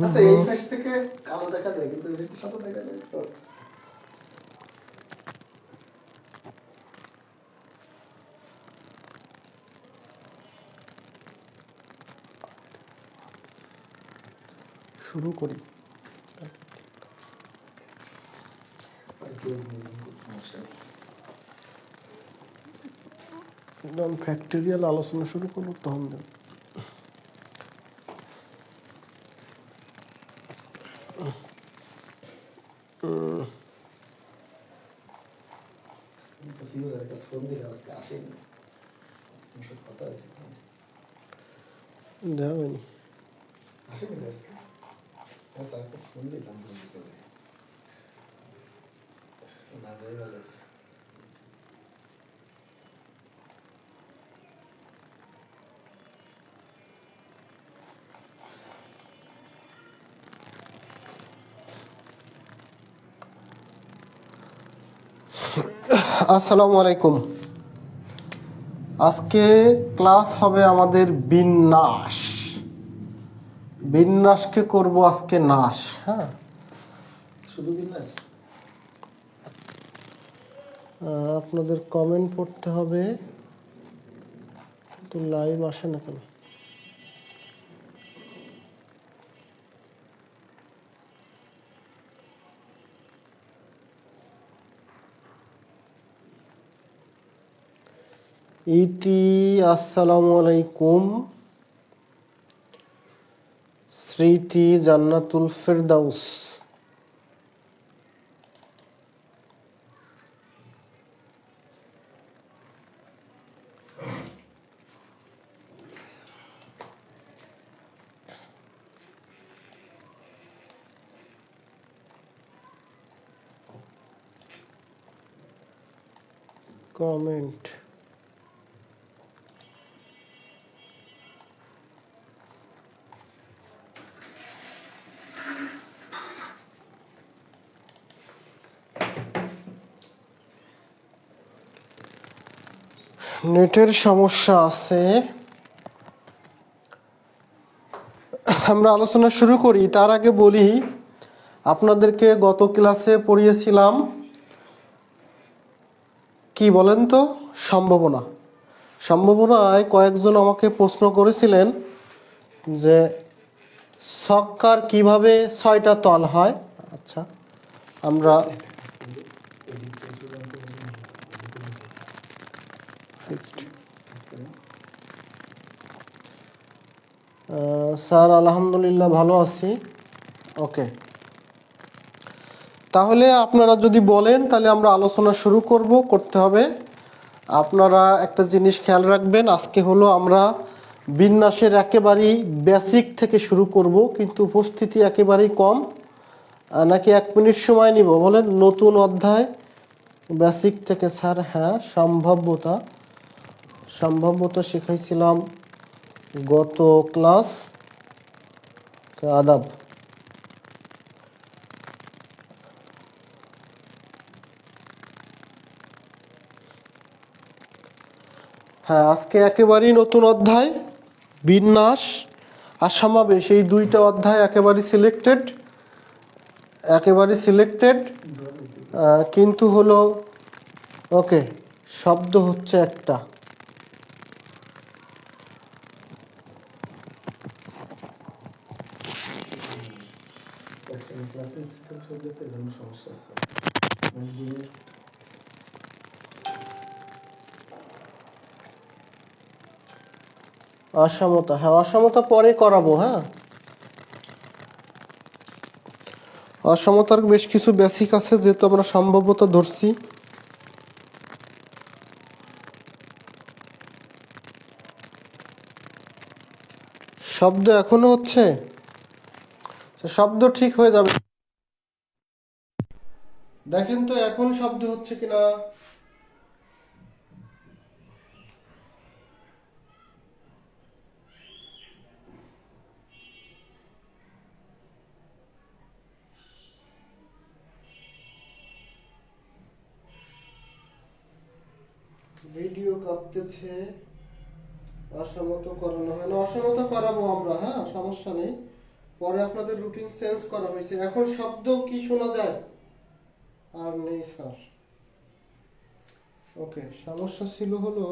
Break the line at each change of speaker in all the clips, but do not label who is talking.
আচ্ছা এই পাশ থেকে কালো দেখা যায় কিন্তু এই সাদা দেখা যায় তো।
শুরু করি। যখন ফ্যাক্টরিয়াল আলোচনা শুরু করবো তখন দেব। দেওয়া হয়নি। আসসালামু আলাইকুম। আজকে ক্লাস হবে আমাদের বিন্যাস। বিন্যাসকে করব আজকে নাশ। হ্যাঁ,
শুধু বিন্যাস।
আপনাদের কমেন্ট পড়তে হবে, তো লাইভ আসে না কেন? ইতি আসসালামু আলাইকুম। স্মৃতি জান্নাতুল ফেরদাউস। কমেন্ট নেটের সমস্যা আছে। আমরা আলোচনা শুরু করি তার আগে বলি, আপনাদেরকে গত ক্লাসে পড়িয়েছিলাম কি বলেন তো, সম্ভাবনা। সম্ভাবনায় কয়েকজন আমাকে প্রশ্ন করেছিলেন যে ছক্কার কিভাবে 6টা তল হয়। আচ্ছা, আমরা স্যার আলহামদুলিল্লাহ ভালো আছি। ওকে, তাহলে আপনারা যদি বলেন তাহলে আমরা আলোচনা শুরু করতে হবে। আপনারা একটা জিনিস খেয়াল রাখবেন, আজকে হলো আমরা বিন্যাসের একেবারেই বেসিক থেকে শুরু করব, কিন্তু উপস্থিতি একেবারেই কম। নাকি 1 মিনিট সময় নিব বলেন? নতুন অধ্যায় বেসিক থেকে স্যার? হ্যাঁ, সম্ভাব্যতা শেখাইছিলাম গত ক্লাস। আদাব। হ্যাঁ, আজকে একেবারেই নতুন অধ্যায় বিন্যাস আর সমাবেশ, এই 2টা অধ্যায় একেবারে সিলেক্টেড। কিন্তু হলো ওকে, শব্দ হচ্ছে একটা। অসমতা, হ্যাঁ অসমতা পরে করাবো। হ্যাঁ, অসমতার বেশ কিছু বেসিক আছে, যেহেতু আমরা সম্ভাব্যতা ধরছি। শব্দ এখনো হচ্ছে, শব্দ ঠিক হয়ে যাবে। দেখেন তো এখন শব্দ হচ্ছে কিনা। ভিডিও কাঁপতেছে। অসমত করানো হয় না, অসমত করাবো আমরা, হ্যাঁ সমস্যা নেই। পরে আপনাদের রুটিন চেঞ্জ করা হয়েছে। এখন শব্দ কি শোনা যায়? আর নেই স্যার। ওকে, সমস্যা ছিল হলো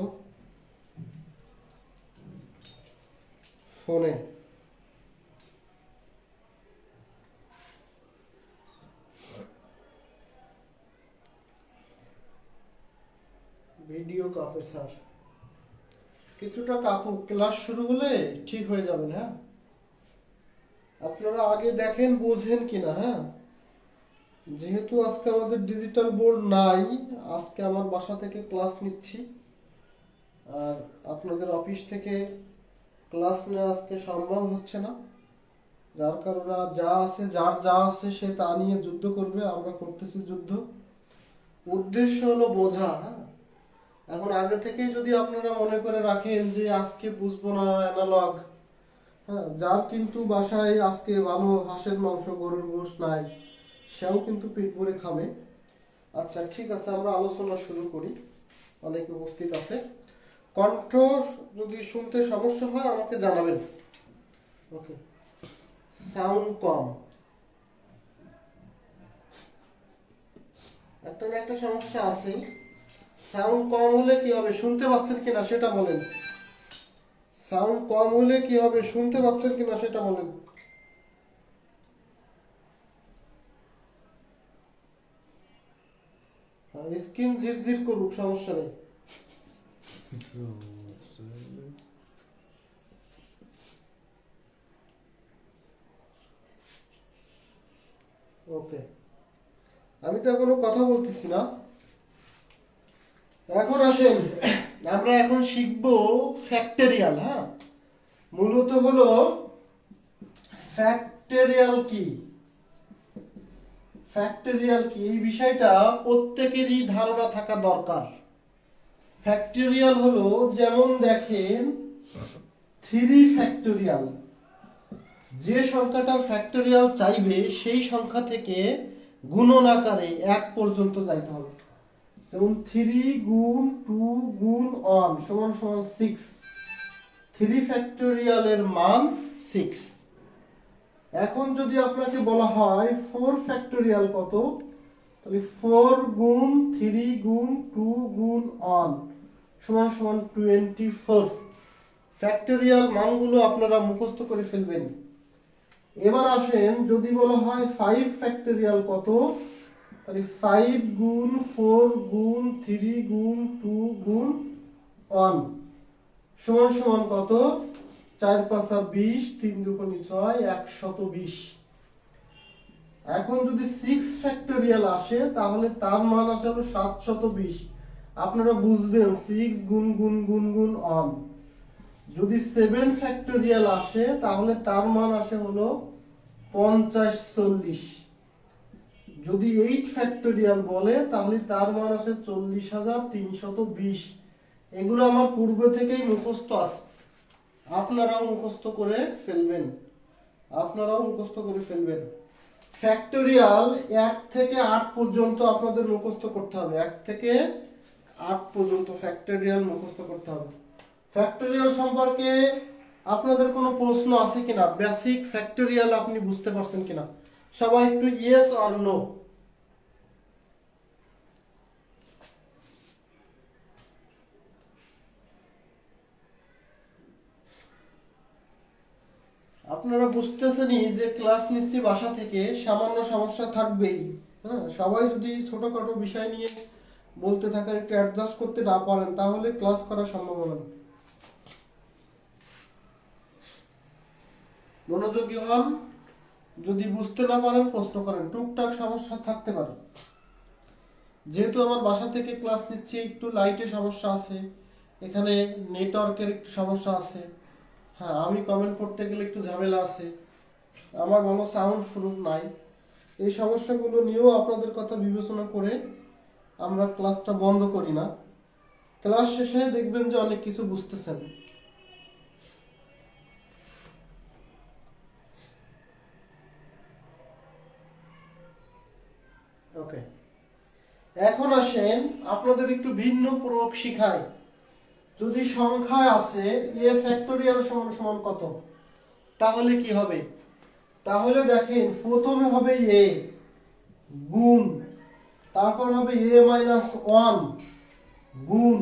ফোনে। ভিডিও কাপে স্যার, কিছুটা কাপুক, ক্লাস শুরু হলে ঠিক হয়ে যাবেন। হ্যাঁ, আপনারা আগে দেখেন বোঝেন কিনা। হ্যাঁ, যেহেতু আজকে আমাদের ডিজিটাল বোর্ড নাই, আজকে আমার বাসা থেকে ক্লাস নিচ্ছি, আর আপনাদের অফিস থেকে ক্লাস নেওয়া আজকে সম্ভব হচ্ছে না, যার কারণে যা আছে, যার যা আছে সে তা নিয়ে যুদ্ধ করবে, আমরা করতেছি যুদ্ধ। উদ্দেশ্য হলো বোঝা। হ্যাঁ, এখন আগে থেকেই যদি আপনারা মনে করে রাখেন যে আজকে বুঝবো না অ্যানালগ, হ্যাঁ, যার কিন্তু বাসায় আজকে ভালো হাঁসের মাংস গরুর গোশ নাই, সেও কিন্তু পেট ভরে খাবে। আচ্ছা ঠিক আছে, আমরা আলোচনা শুরু করি। অনেকে উপস্থিত আছে। কণ্ঠ যদি শুনতে সমস্যা হয় আমাকে জানাবেন। ওকে, সাউন্ড কম, একটা না একটা সমস্যা আছে। সাউন্ড কম হলে কি হবে, শুনতে পাচ্ছেন কিনা সেটা বলেন। সাউন্ড কম হলে কি হবে, শুনতে পাচ্ছেন কিনা সেটা বলেন। স্ক্রিন ঝিরঝির করুক, সমস্যা নেই। ওকে, আমি তো এখনো কথা বলতেছি না। এখন আসেন, আমরা এখন শিখবো ফ্যাক্টরিয়াল। হ্যাঁ, মূলত হলো ফ্যাক্টরিয়াল কি, ফ্যাক্টরিয়াল কি এই বিষয়টা প্রত্যেকেরই ধারণা থাকা দরকার। ফ্যাক্টরিয়াল হলো, যেমন দেখেন 3 ফ্যাক্টরিয়াল, যে সংখ্যাটার ফ্যাক্টরিয়াল চাইবে সেই সংখ্যা থেকে গুণন আকারে 1 পর্যন্ত যাইতে হবে। যেমন 3 গুণ 2 গুণ 1 সমান সমান 6। 3 ফ্যাক্টরিয়ালের মান 6। এখন যদি আপনাকে বলা হয় 4 ফ্যাক্টরিয়াল কত, তাহলে 4 গুণ 3 গুণ 2 গুণ 1 সমান সমান 24। ফ্যাক্টরিয়াল মানগুলো আপনারা মুখস্থ করে ফেলবেন। এবার আসেন, যদি বলা হয় 5 ফ্যাক্টরিয়াল কত, তাহলে 5 গুণ 4 গুণ 3 গুণ 2 গুণ 1 সমান সমান কত, 4 5 20, 3 2 6, 120। এখন যদি 6 ফ্যাক্টরিয়াল আসে তাহলে তার মান আসে হলো 720। আপনারা বুঝবেন 6 গুণ গুণ গুণ গুণ 1। যদি 7 ফ্যাক্টরিয়াল আসে তাহলে তার মান আসে হলো 50 40। যদি 8 ফ্যাক্টরিয়াল বলে তাহলে তার মান আসে 40,320। এগুলো আমার পূর্বে থেকেই মুখস্থ আছে, আপনারাও মুখস্থ করে ফেলবেন, আপনারাও মুখস্থ করে ফেলবেন। ফ্যাক্টরিয়াল 1 থেকে 8 পর্যন্ত আপনাদের মুখস্থ করতে হবে। 1 থেকে 8 পর্যন্ত ফ্যাক্টরিয়াল মুখস্থ করতে হবে। ফ্যাক্টরিয়াল সম্পর্কে আপনাদের কোনো প্রশ্ন আছে কিনা, বেসিক ফ্যাক্টরিয়াল আপনি বুঝতে পারছেন কিনা, সবাই একটু ইয়েস অর নো। আপনারা বুঝতেছেনই যে ক্লাস নিচ্ছি বাসা থেকে, সামান্য সমস্যা থাকবেই। হ্যাঁ, সবাই যদি ছোটখাটো বিষয় নিয়ে বলতে থাকেন, একটু অ্যাডজাস্ট করতে না পারেন, তাহলে ক্লাস করা সম্ভব হবে না। মনোযোগী হন, যদি বুঝতে না পারেন প্রশ্ন করেন, টুকটাক সমস্যা থাকতে পারে। যেহেতু আমার বাসা থেকে ক্লাস নিচ্ছি, একটু লাইটের সমস্যা আছে, এখানে নেটওয়ার্কের একটু সমস্যা আছে। হ্যাঁ, আমি কমেন্ট করতে গেলে একটু ঝামেলা আছে, আমার ভালো সাউন্ড প্রুফ নাই। এই সমস্যাগুলো নিয়েও আপনাদের কথা বিবেচনা করে আমরা ক্লাসটা বন্ধ করি না। ক্লাস শেষে দেখবেন যে অনেক কিছু বুঝতেছেন। ওকে, এখন আসেন আপনাদের একটু ভিন্ন প্রয়োগ শিখাই। যদি সংখ্যায় আসে a ফ্যাক্টোরিয়াল সমান সমান কত, তাহলে কি হবে? তাহলে দেখেন প্রথমে হবে a গুণ, তারপর হবে a মাইনাস 1 গুণ,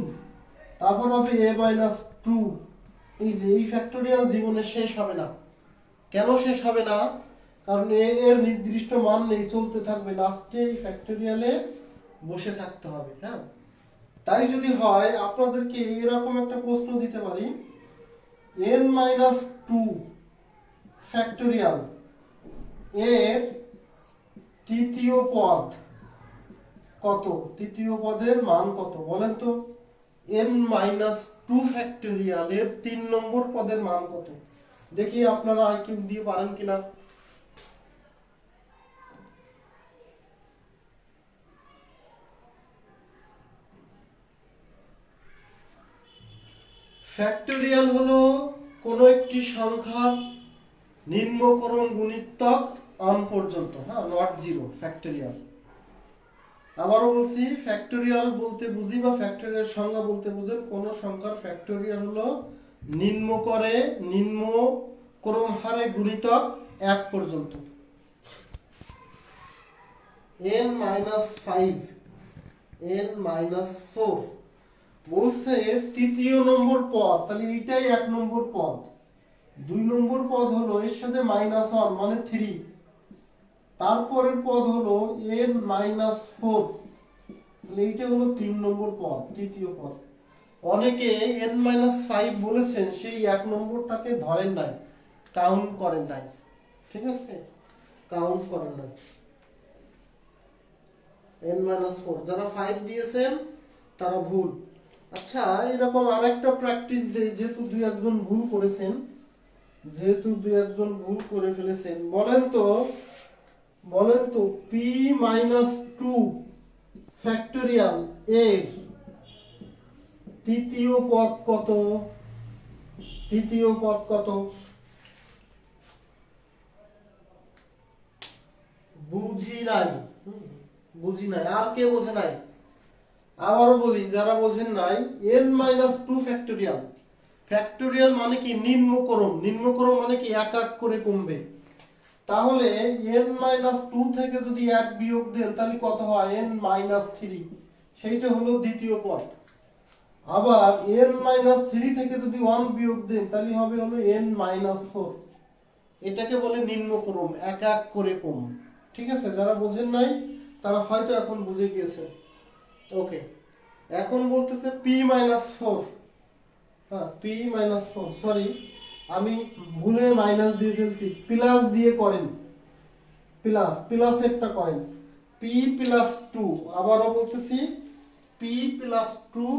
তারপর হবে a মাইনাস 2। এই যে এই ফ্যাক্টোরিয়াল জীবনে শেষ হবে না। কেন শেষ হবে না? কারণ a এর নির্দিষ্ট মান নেই, চলতে থাকবে, লাস্টে এই ফ্যাক্টোরিয়ালে বসে থাকতে হবে। হ্যাঁ, তাই যদি হয় আপনাদেরকে এরকম একটা প্রশ্ন দিতে পারি, n মাইনাস 2 ফ্যাক্টোরিয়াল এর তৃতীয় পদ কত, তৃতীয় পদের মান কত বলেন তো? n মাইনাস 2 ফ্যাক্টোরিয়াল এর 3 নম্বর পদের মান কত? দেখি আপনারা আইকিউ দিয়ে পারেন কিনা। ফ্যাক্টোরিয়াল হলো কোন একটি সংখ্যার নিম্নক্রম গুণিতক অন পর্যন্ত, হ্যাঁ, নট জিরো ফ্যাক্টোরিয়াল। আবারও বলছি, ফ্যাক্টোরিয়াল বলতে বুঝি বা ফ্যাক্টোরিয়াল সংজ্ঞা বলতে বুঝেন কোন সংখ্যার ফ্যাক্টোরিয়াল হলো নিম্ন ক্রম হারে গুণিতক 1 পর্যন্ত। n মাইনাস 5 n মাইনাস 4 বলছে তৃতীয় নম্বর পদ, তাহলে এইটাই 1 নম্বর পদ। 2 নম্বর পদ হলো এর সাথে মাইনাস 1 মানে 3, তারপরের পদ হলো n মাইনাস 4, তাহলে এইটা হলো 3 নম্বর পদ, তৃতীয় পদ। অনেকে n মাইনাস 5 বলেছেন, সেই 1 নম্বরটাকে ধরেন নাই, কাউন্ট করেন নাই। ঠিক আছে, কাউন্ট করেন নাই। n মাইনাস 4 যারা 5 দিয়েছেন তারা ভুল। আচ্ছা, এরকম আরেকটা প্র্যাকটিস দেই, যেহেতু দুই একজন ভুল করেছেন, ভুল করে ফেলেছেন, বলেন তো p মাইনাস 2 ফ্যাক্টোরিয়াল এর তৃতীয় পদ কত? তৃতীয় পদ কত? বুঝি নাই আর কে বোঝে নাই? আবারও বলি, যারা বোঝেন নাই, n মাইনাস 2 ফ্যাক্টোরিয়াল, ফ্যাক্টোরিয়াল মানে কি নিম্নক্রম মানে কি এক এক করে কমবে। তাহলে n মাইনাস 2 থেকে যদি 1 বিয়োগ দেন তাহলে কত হয়? n মাইনাস 3, সেইটা হলো দ্বিতীয় পদ। আবার n মাইনাস 3 থেকে যদি 1 বিয়োগ দেন তাহলে হবে হলো n মাইনাস 4। এটাকে বলে নিম্নক্রম, এক এক করে কম। ঠিক আছে, যারা বোঝেন নাই তারা হয়তো এখন বুঝে গিয়েছে। ওকে, এখন বলতেছে p মাইনাস 4, হ্যাঁ, p মাইনাস 4, সরি আমি ভুলে মাইনাস দিয়ে ফেলছি, প্লাস দিয়ে করেন, প্লাস একটা করেন, p প্লাস 2। আবারও বলতেছি p প্লাস 2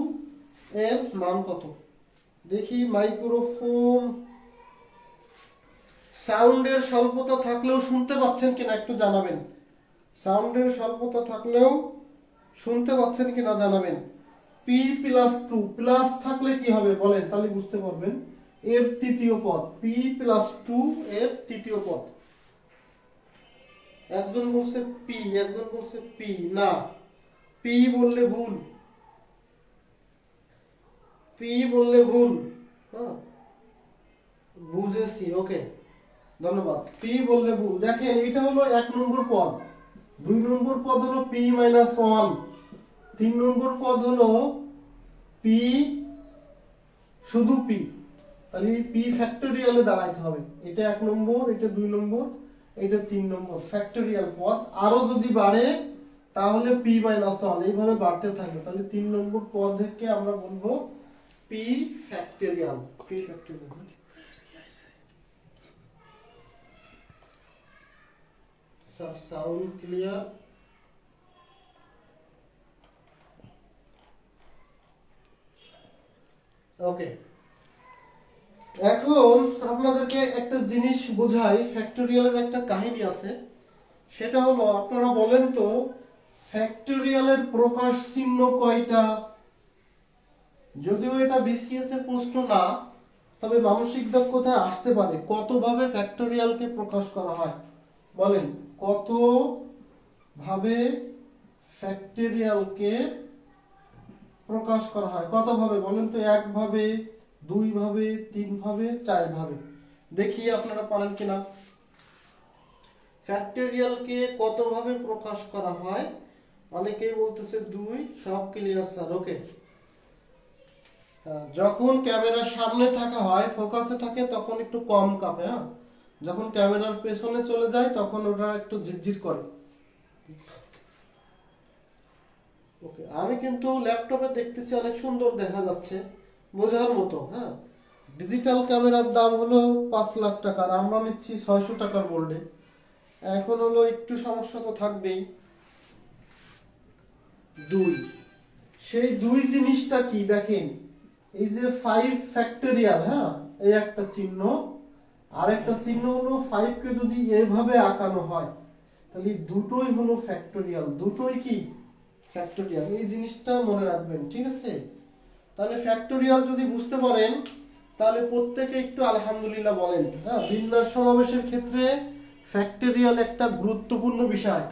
এর মান কত? দেখি মাইক্রোফোন সাউন্ডের স্বল্পতা থাকলেও শুনতে পাচ্ছেন কিনা একটু জানাবেন। সাউন্ডের স্বল্পতা থাকলেও শুনতে পাচ্ছেন কিনা জানাবেন। p প্লাস 2, প্লাস থাকলে কি হবে বলেন, তাহলে বুঝতে পারবেন। এর তৃতীয় পদ, p প্লাস 2 এর তৃতীয় পদ। একজন বলছে p, একজন বলছে p না, p বললে ভুল, হ্যাঁ, বুঝেছি, ওকে, ধন্যবাদ। p বললে ভুল। দেখেন এটা হলো 1 নম্বর পদ, 2 নম্বর পদ হলো p মাইনাস 1, 3 নম্বর পদ হলো p, শুধু p, তাহলে p ফ্যাক্টোরিয়ালে দাঁড়াইতে হবে। এটা 1 নম্বর, এটা 2 নম্বর, এটা 3 নম্বর ফ্যাক্টোরিয়াল পদ। আরো যদি বাড়ে তাহলে p মাইনাস 1, এইভাবে বাড়তে থাকে, তাহলে 3 নম্বর পদ থেকে আমরা বলবো p factorial. Sound clear? Okay, এখন আপনাদেরকে একটা জিনিস বোঝাই, ফ্যাক্টোরিয়ালের একটা কাহিনী আছে। সেটা হলো, আপনারা বলেন তো ফ্যাক্টোরিয়ালের প্রকাশ চিহ্ন কয়টা? যদিও এটা বিসিএস এর প্রশ্ন না, তবে মানসিক দক্ষতায় আসতে পারে। কত ভাবে ফ্যাক্টোরিয়ালকে প্রকাশ করা হয় বলেন, কত ভাবে ফ্যাক্টোরিয়ালকে প্রকাশ করা হয় কত ভাবে বলেন তো? এক ভাবে, দুই ভাবে, তিন ভাবে, চার ভাবে। দেখি আপনারা পারেন কিনা। ফ্যাক্টরিয়ালকে কত ভাবে প্রকাশ করা হয়? অনেকেই বলতেছে দুই, সব ক্লিয়ার স্যার, ওকে। যখন ক্যামেরার সামনে থাকা হয়, ফোকাসে থাকে, তখন একটু কম কাঁপে। হ্যাঁ, যখন ক্যামেরার পেছনে চলে যায় তখন ওটা একটু ঝিরঝির করে। ওকে, আমি কিন্তু ল্যাপটপে দেখতেছি অনেক সুন্দর দেখা যাচ্ছে, বোঝার মতো। হ্যাঁ, ডিজিটাল ক্যামেরার দাম হলো 5 লাখ টাকা, আর আমরা নিচ্ছি 600 টাকার বোল্ডে। এখন হলো একটু সমস্যা তো থাকবেই। দুই, সেই দুই জিনিসটা কি দেখেন, এই যে 5 ফ্যাক্টরিয়াল, হ্যাঁ, এই একটা চিহ্ন, আর একটা চিহ্ন হলো 5 কে যদি এভাবে আঁকানো হয় তাহলে দুটোই হলো ফ্যাক্টরিয়াল, দুটোই কি ফ্যাক্টরিয়াল। এই জিনিসটা মনে রাখবেন, ঠিক আছে? তাহলে ফ্যাক্টরিয়াল যদি বুঝতে পারেন তাহলে প্রত্যেকে একটু আলহামদুলিল্লাহ বলেন। হ্যাঁ, বিন্যাস সমাবেশের ক্ষেত্রে ফ্যাক্টরিয়াল একটা গুরুত্বপূর্ণ বিষয়,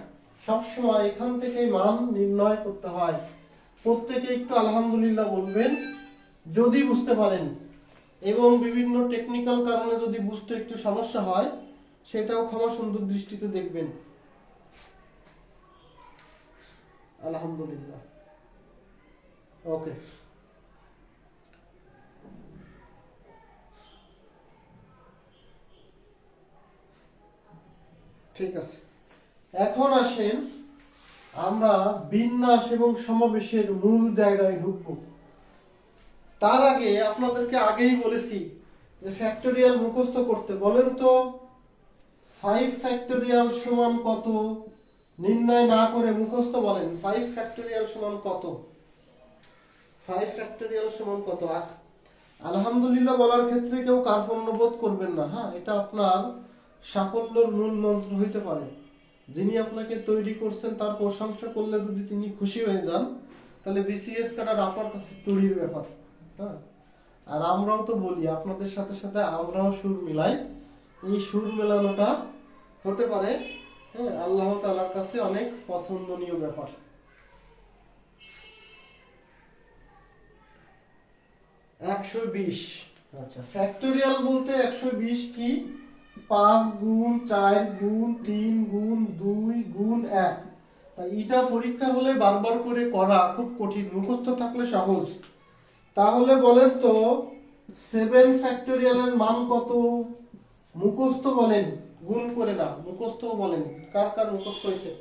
সবসময় এখান থেকে মান নির্ণয় করতে হয়। প্রত্যেকে একটু আলহামদুলিল্লাহ বলবেন যদি বুঝতে পারেন, এবং বিভিন্ন টেকনিক্যাল কারণে যদি বুঝতে একটু সমস্যা হয় সেটাও ক্ষমা সুন্দর দৃষ্টিতে দেখবেন। আলহামদুলিল্লাহ, ওকে। ঠিক আছে, এখন আসেন আমরা বিন্যাস এবং সমাবেশের মূল জায়গায় ঢুকবো। তার আগে আপনাদেরকে আগেই বলেছি যে ফ্যাক্টরিয়াল মুখস্থ করতে। বলেন তো 5 ফ্যাক্টরিয়াল সমান কত? নির্ণয় না করে মুখস্থ বলেন 5 ফ্যাক্টরিয়াল সমান কত? 5 ফ্যাক্টরিয়াল সমান কত? আলহামদুলিল্লাহ বলার ক্ষেত্রে কেউ কার্পণ্য বোধ করবেন না। হ্যাঁ, এটা আপনার সাফল্যের মূল মন্ত্র হইতে পারে। যিনি আপনাকে তৈরি করছেন তার প্রশংসা করলে যদি তিনি খুশি হয়ে যান তাহলে বিসিএস কাটার আপনার কাছে তুড়ির ব্যাপার। হ্যাঁ, আর আমরাও তো বলি আপনাদের সাথে সাথে আমরাও সুর মিলাই। এই সুর মেলানোটা হতে পারে, হ্যাঁ, আল্লাহ তাআলার কাছে অনেক পছন্দনীয় ব্যাপার। 120। আচ্ছা, ফ্যাক্টরিয়াল বলতে 120 কি? 5 গুণ 4 গুণ 3 গুণ 2 গুণ 1। তাই এটা পরীক্ষা হলে বারবার করে করা খুব কঠিন, মুখস্থ থাকলে সহজ। তাহলে বলেন তো 7 ফ্যাক্টরিয়ালের মান কত? মুখস্থ বলেন, গুণ করে না, মুখস্থ বলেন। কার কার মুখস্থ হয়েছে?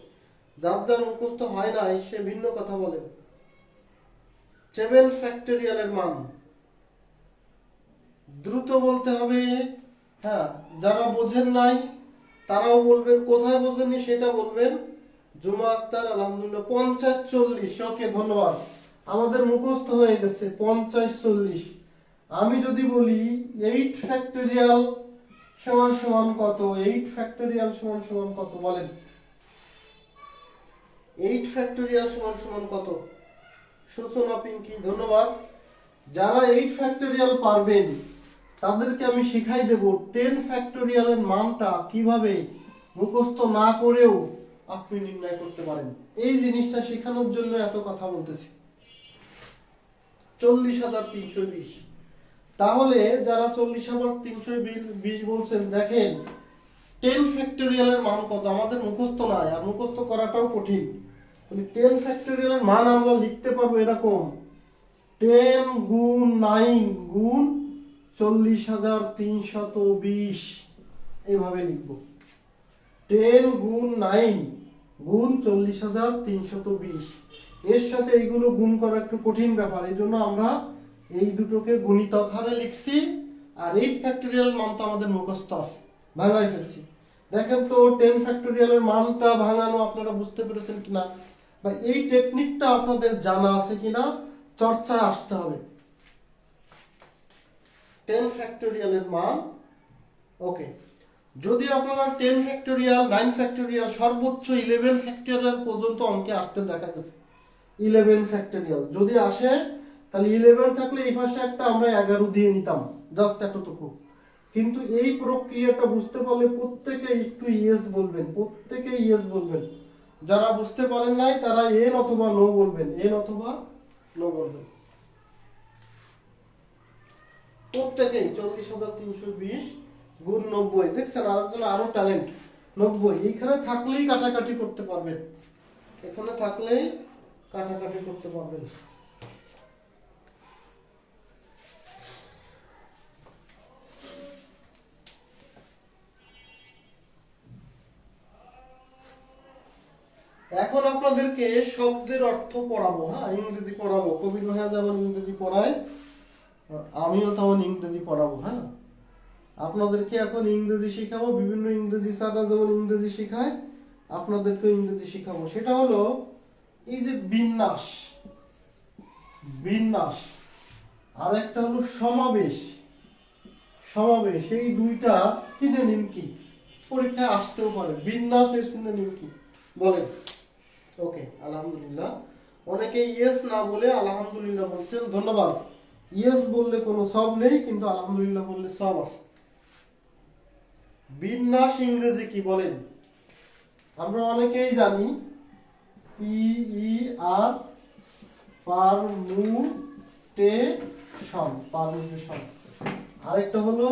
যার যার মুখস্থ হয় নাই সে ভিন্ন কথা বলেন। 7 ফ্যাক্টরিয়ালের মান দ্রুত বলতে হবে। হ্যাঁ, যারা বোঝেন নাই তারাও বলবেন, কোথায় বোঝেননি সেটা বলবেন। জুমা আক্তার আলহামদুলিল্লাহ 50 40। ওকে, ধন্যবাদ। আমাদের মুখস্থ হয়ে গেছে 50 40। আমি যদি বলি 8 ফ্যাক্টরিয়াল সমান সমান কত? 8 ফ্যাক্টরিয়াল সমান সমান কত বলেন? 8 ফ্যাক্টরিয়াল সমান সমান কত? সূচনা পিঙ্কি, ধন্যবাদ। যারা 8 ফ্যাক্টরিয়াল পারবেন তাদেরকে আমি শিখাই দেব 10 ফ্যাক্টরিয়ালের মানটা কিভাবে মুখস্থ না করেও আপনি নির্ণয় করতে পারেন। এই জিনিসটা শেখানোর জন্য এত কথা বলতেছি। 40,320। তাহলে যারা 40,320 বলছেন, দেখেন 10 ফ্যাক্টরিয়ালের মান কত? আমাদের মুখস্থ নাই, আর মুখস্থ করাটাও কঠিন। তাহলে 10 ফ্যাক্টরিয়ালের মান আমরা লিখতে পারবো এরকম 10 গুণ 9 গুণ 40,320, এভাবে লিখব। 10 গুণ 9 গুণ 40,320। এর সাথে এইগুলো গুণ করা একটু কঠিন ব্যাপার, এই জন্য আমরা এই দুটোকে গুণিতক হারে লিখছি। আর 8 ফ্যাক্টরিয়াল মান তো আমাদের মুখস্থ আছে, ভাঙাই ফেলছি। দেখেন তো 10 ফ্যাক্টরিয়ালের মানটা ভাঙানো আপনারা বুঝতে পেরেছেন কিনা, বা এই টেকনিকটা আপনাদের জানা আছে কিনা, চর্চায় আসতে হবে। 10 ফ্যাক্টরিয়ালের মান, ওকে। যদি আপনারা 10 ফ্যাক্টরিয়াল, 9 ফ্যাক্টরিয়াল, সর্বোচ্চ 11 ফ্যাক্টরিয়াল পর্যন্ত অঙ্কে আসতে দেখা গেছে। 11 ফ্যাক্টরিয়াল যদি আসে তাহলে 11 থাকলে এই পাশে একটা আমরা 11 দিয়ে নিতাম, জাস্ট এতটুকু। কিন্তু এই প্রক্রিয়াটা বুঝতে পারলে প্রত্যেকে একটু ইয়েস বলবেন, প্রত্যেকে ইয়েস বলবেন। যারা বুঝতে পারেন নাই তারা এন অথবা নো বলবেন, এন অথবা নো বলবেন। প্রত্যেকেই 40,320 গুণ 90। দেখছেন আরেকজন আরো ট্যালেন্ট 90। এইখানে থাকলেই কাটাকাটি করতে পারবেন, এখানে থাকলেই কাটাকাটি করতে পারবেন। এখন আপনাদেরকে শব্দের অর্থ পড়াবো। হ্যাঁ, ইংরেজি পড়াবো। কবির ভাইয়া যেমন ইংরেজি পড়ায়, আমিও তেমন ইংরেজি পড়াবো। হ্যাঁ, আপনাদেরকে এখন ইংরেজি শিখাবো। বিভিন্ন ইংরেজি স্যাররা যেমন ইংরেজি শেখায়, আপনাদেরকে ইংরেজি শিখাবো। সেটা হলো এই যে বিন্যাস, বিন্যাস আর একটা হলো সমাবেশ। সমাবেশ, এই দুইটা সিনোনিম কি? পরীক্ষায় আসতেও পারে। বিন্যাসের সিনোনিম কি বলেন? ওকে, আলহামদুলিল্লাহ। অনেকে ইয়েস না বলে আলহামদুলিল্লাহ বলছেন, ধন্যবাদ। ইয়েস বললে কোনো সব নেই, কিন্তু আলহামদুলিল্লাহ বললে সব আছে। বিন্যাস ইংরেজি কি বলেন? আমরা অনেকেই জানি PER, পারমুটেশন, পারমুটেশন। আরেকটা হলো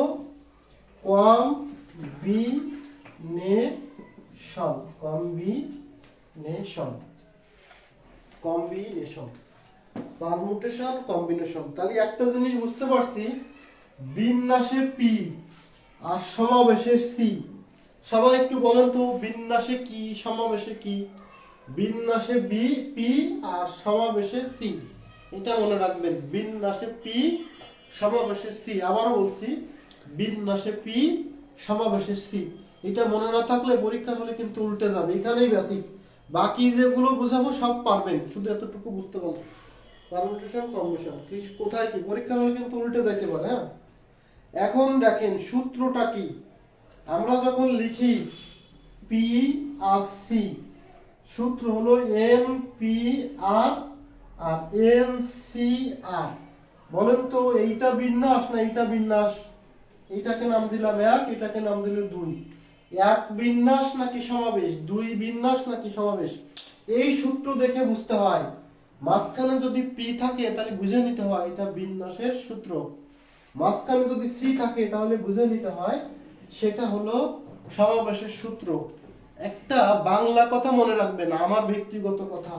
combination, combination, combination, permutation, combination. তাহলে একটা জিনিস বুঝতে পারছি, বিন্যাসে পি আর সমাবেশে সি। সবাই একটু বলেন তো, বিন্যাসে কি, সমাবেশে কি? বিন্যাসে বি, পি আর সমাবেশে সি। এটা মনে রাখবেন, বিন্যাসে পি, সমাবেশে সি। আবারও বলছি, বিন্যাসে পি, সমাবেশে সি। এটা মনে না থাকলে পরীক্ষা হলে কিন্তু উল্টে যাবে। এখানেই বেসিক, বাকি যেগুলো বুঝাবো সব পারবেন, শুধু এতটুকু বুঝতে পারবেন। পারমুটেশন, কম্বিনেশন কি, কোথায় কি, পরীক্ষা হলে কিন্তু উল্টে যাইতে পারে। হ্যাঁ, এখন দেখেন সূত্রটা কি। আমরা যখন লিখি পি আর সি, সূত্র হলো এন পি আর আর এন সি আর। বলেন তো এইটা বিন্যাস না এইটা বিন্যাস? এইটাকে নাম দিলাম এক, এটাকে নাম দিলাম দুই। এক বিন্যাস নাকি সমাবেশ? দুই বিন্যাস নাকি সমাবেশ? এই সূত্র দেখে বুঝতে হয়। মাঝখানে যদি পি থাকে তাহলে বুঝে নিতে হয় এটা বিন্যাসের সূত্র। মাঝখানে যদি সি থাকে তাহলে বুঝে নিতে হয় সেটা হলো সমাবেশের সূত্র। একটা বাংলা কথা মনে রাখবেন, আমার ব্যক্তিগত কথা,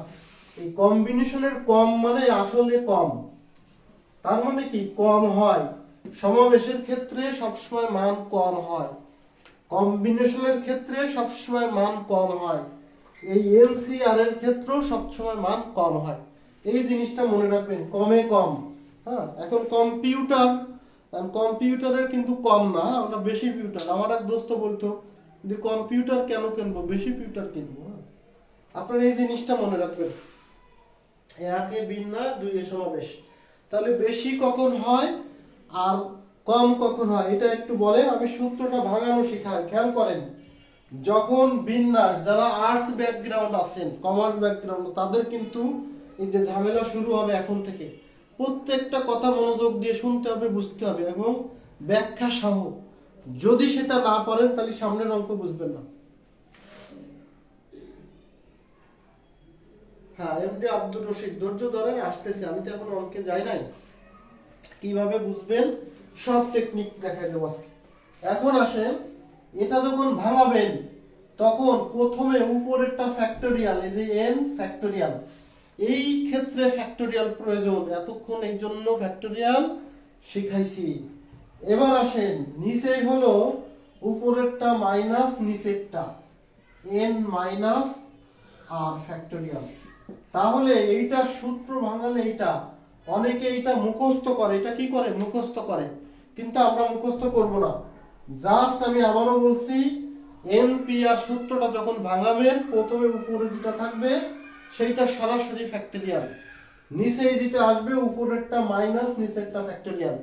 এই কম্বিনেশনের কম মানে আসলে কম। তার মানে কি, কম হয়। সমাবেশের ক্ষেত্রে সবসময় মান কম হয়, কম্বিনেশনের ক্ষেত্রে সবসময় মান কম হয়, এই এনসিআর এর ক্ষেত্রেও সবসময় মান কম হয়। এই জিনিসটা মনে রাখবেন, কমে কম। হ্যাঁ, এখন কম্পিউটার, কম্পিউটারের কিন্তু কম না, আমরা বেশি পিউটার। আমার এক দোস্ত বলতো যে কম্পিউটার কেন কিনবো, বেশি পিউটার কিনবো। হ্যাঁ, আপনারা এই জিনিসটা মনে রাখবেন। একে বিন্যাস, দুইয়ে সমাবেশ। তাহলে বেশি কখন হয় আর কম কখন হয় এটা একটু বলেন। আমি সূত্রটা ভাঙানো শিখাই, খেয়াল করেন। যখন বিন্যাস, যারা আর্টস ব্যাকগ্রাউন্ড আছেন, কমার্স ব্যাকগ্রাউন্ড, তাদের কিন্তু এই যে ঝামেলা শুরু হবে এখন থেকে। প্রত্যেকটা কথা মনোযোগ দিয়ে শুনতে হবে, বুঝতে হবে এবং ব্যাখ্যা সহ। যদি সেটা না পারেন তাহলে সামনের অঙ্ক বুঝবেন না। হ্যাঁ, এমডি আব্দুর রশিদ, ধৈর্য ধরেন, আসতেছে। আমি তো এখন অঙ্কে যাই নাই। কিভাবে বুঝবেন সব টেকনিক দেখাই দেবো আজকে। এখন আসেন, এটা যখন ভাঙাবেন তখন প্রথমে উপরেরটা ফ্যাক্টোরিয়াল, এই যে এন ফ্যাক্টোরিয়াল, এই ক্ষেত্রে ফ্যাক্টোরিয়াল প্রয়োজন। এতক্ষণ এই জন্য ফ্যাক্টোরিয়াল শিখাইছি। এবার আসেন, নিচেই হলো উপরেরটা মাইনাস নিচেরটা, এন মাইনাস আর ফ্যাক্টোরিয়াল। তাহলে এইটা সূত্র ভাঙালে এইটা, অনেকে এইটা মুখস্থ করে। এটা কি করে, মুখস্থ করে, কিন্তু আমরা মুখস্থ করব না। জাস্ট আমি আবারও বলছি, এনপিআর সূত্রটা যখন ভাঙাবেন প্রথমে উপরে যেটা থাকবে সেইটা সরাসরি ফ্যাক্টোরিয়াল, নিচে যেটা আসবে উপরেরটা মাইনাস নিচেরটা ফ্যাক্টোরিয়াল।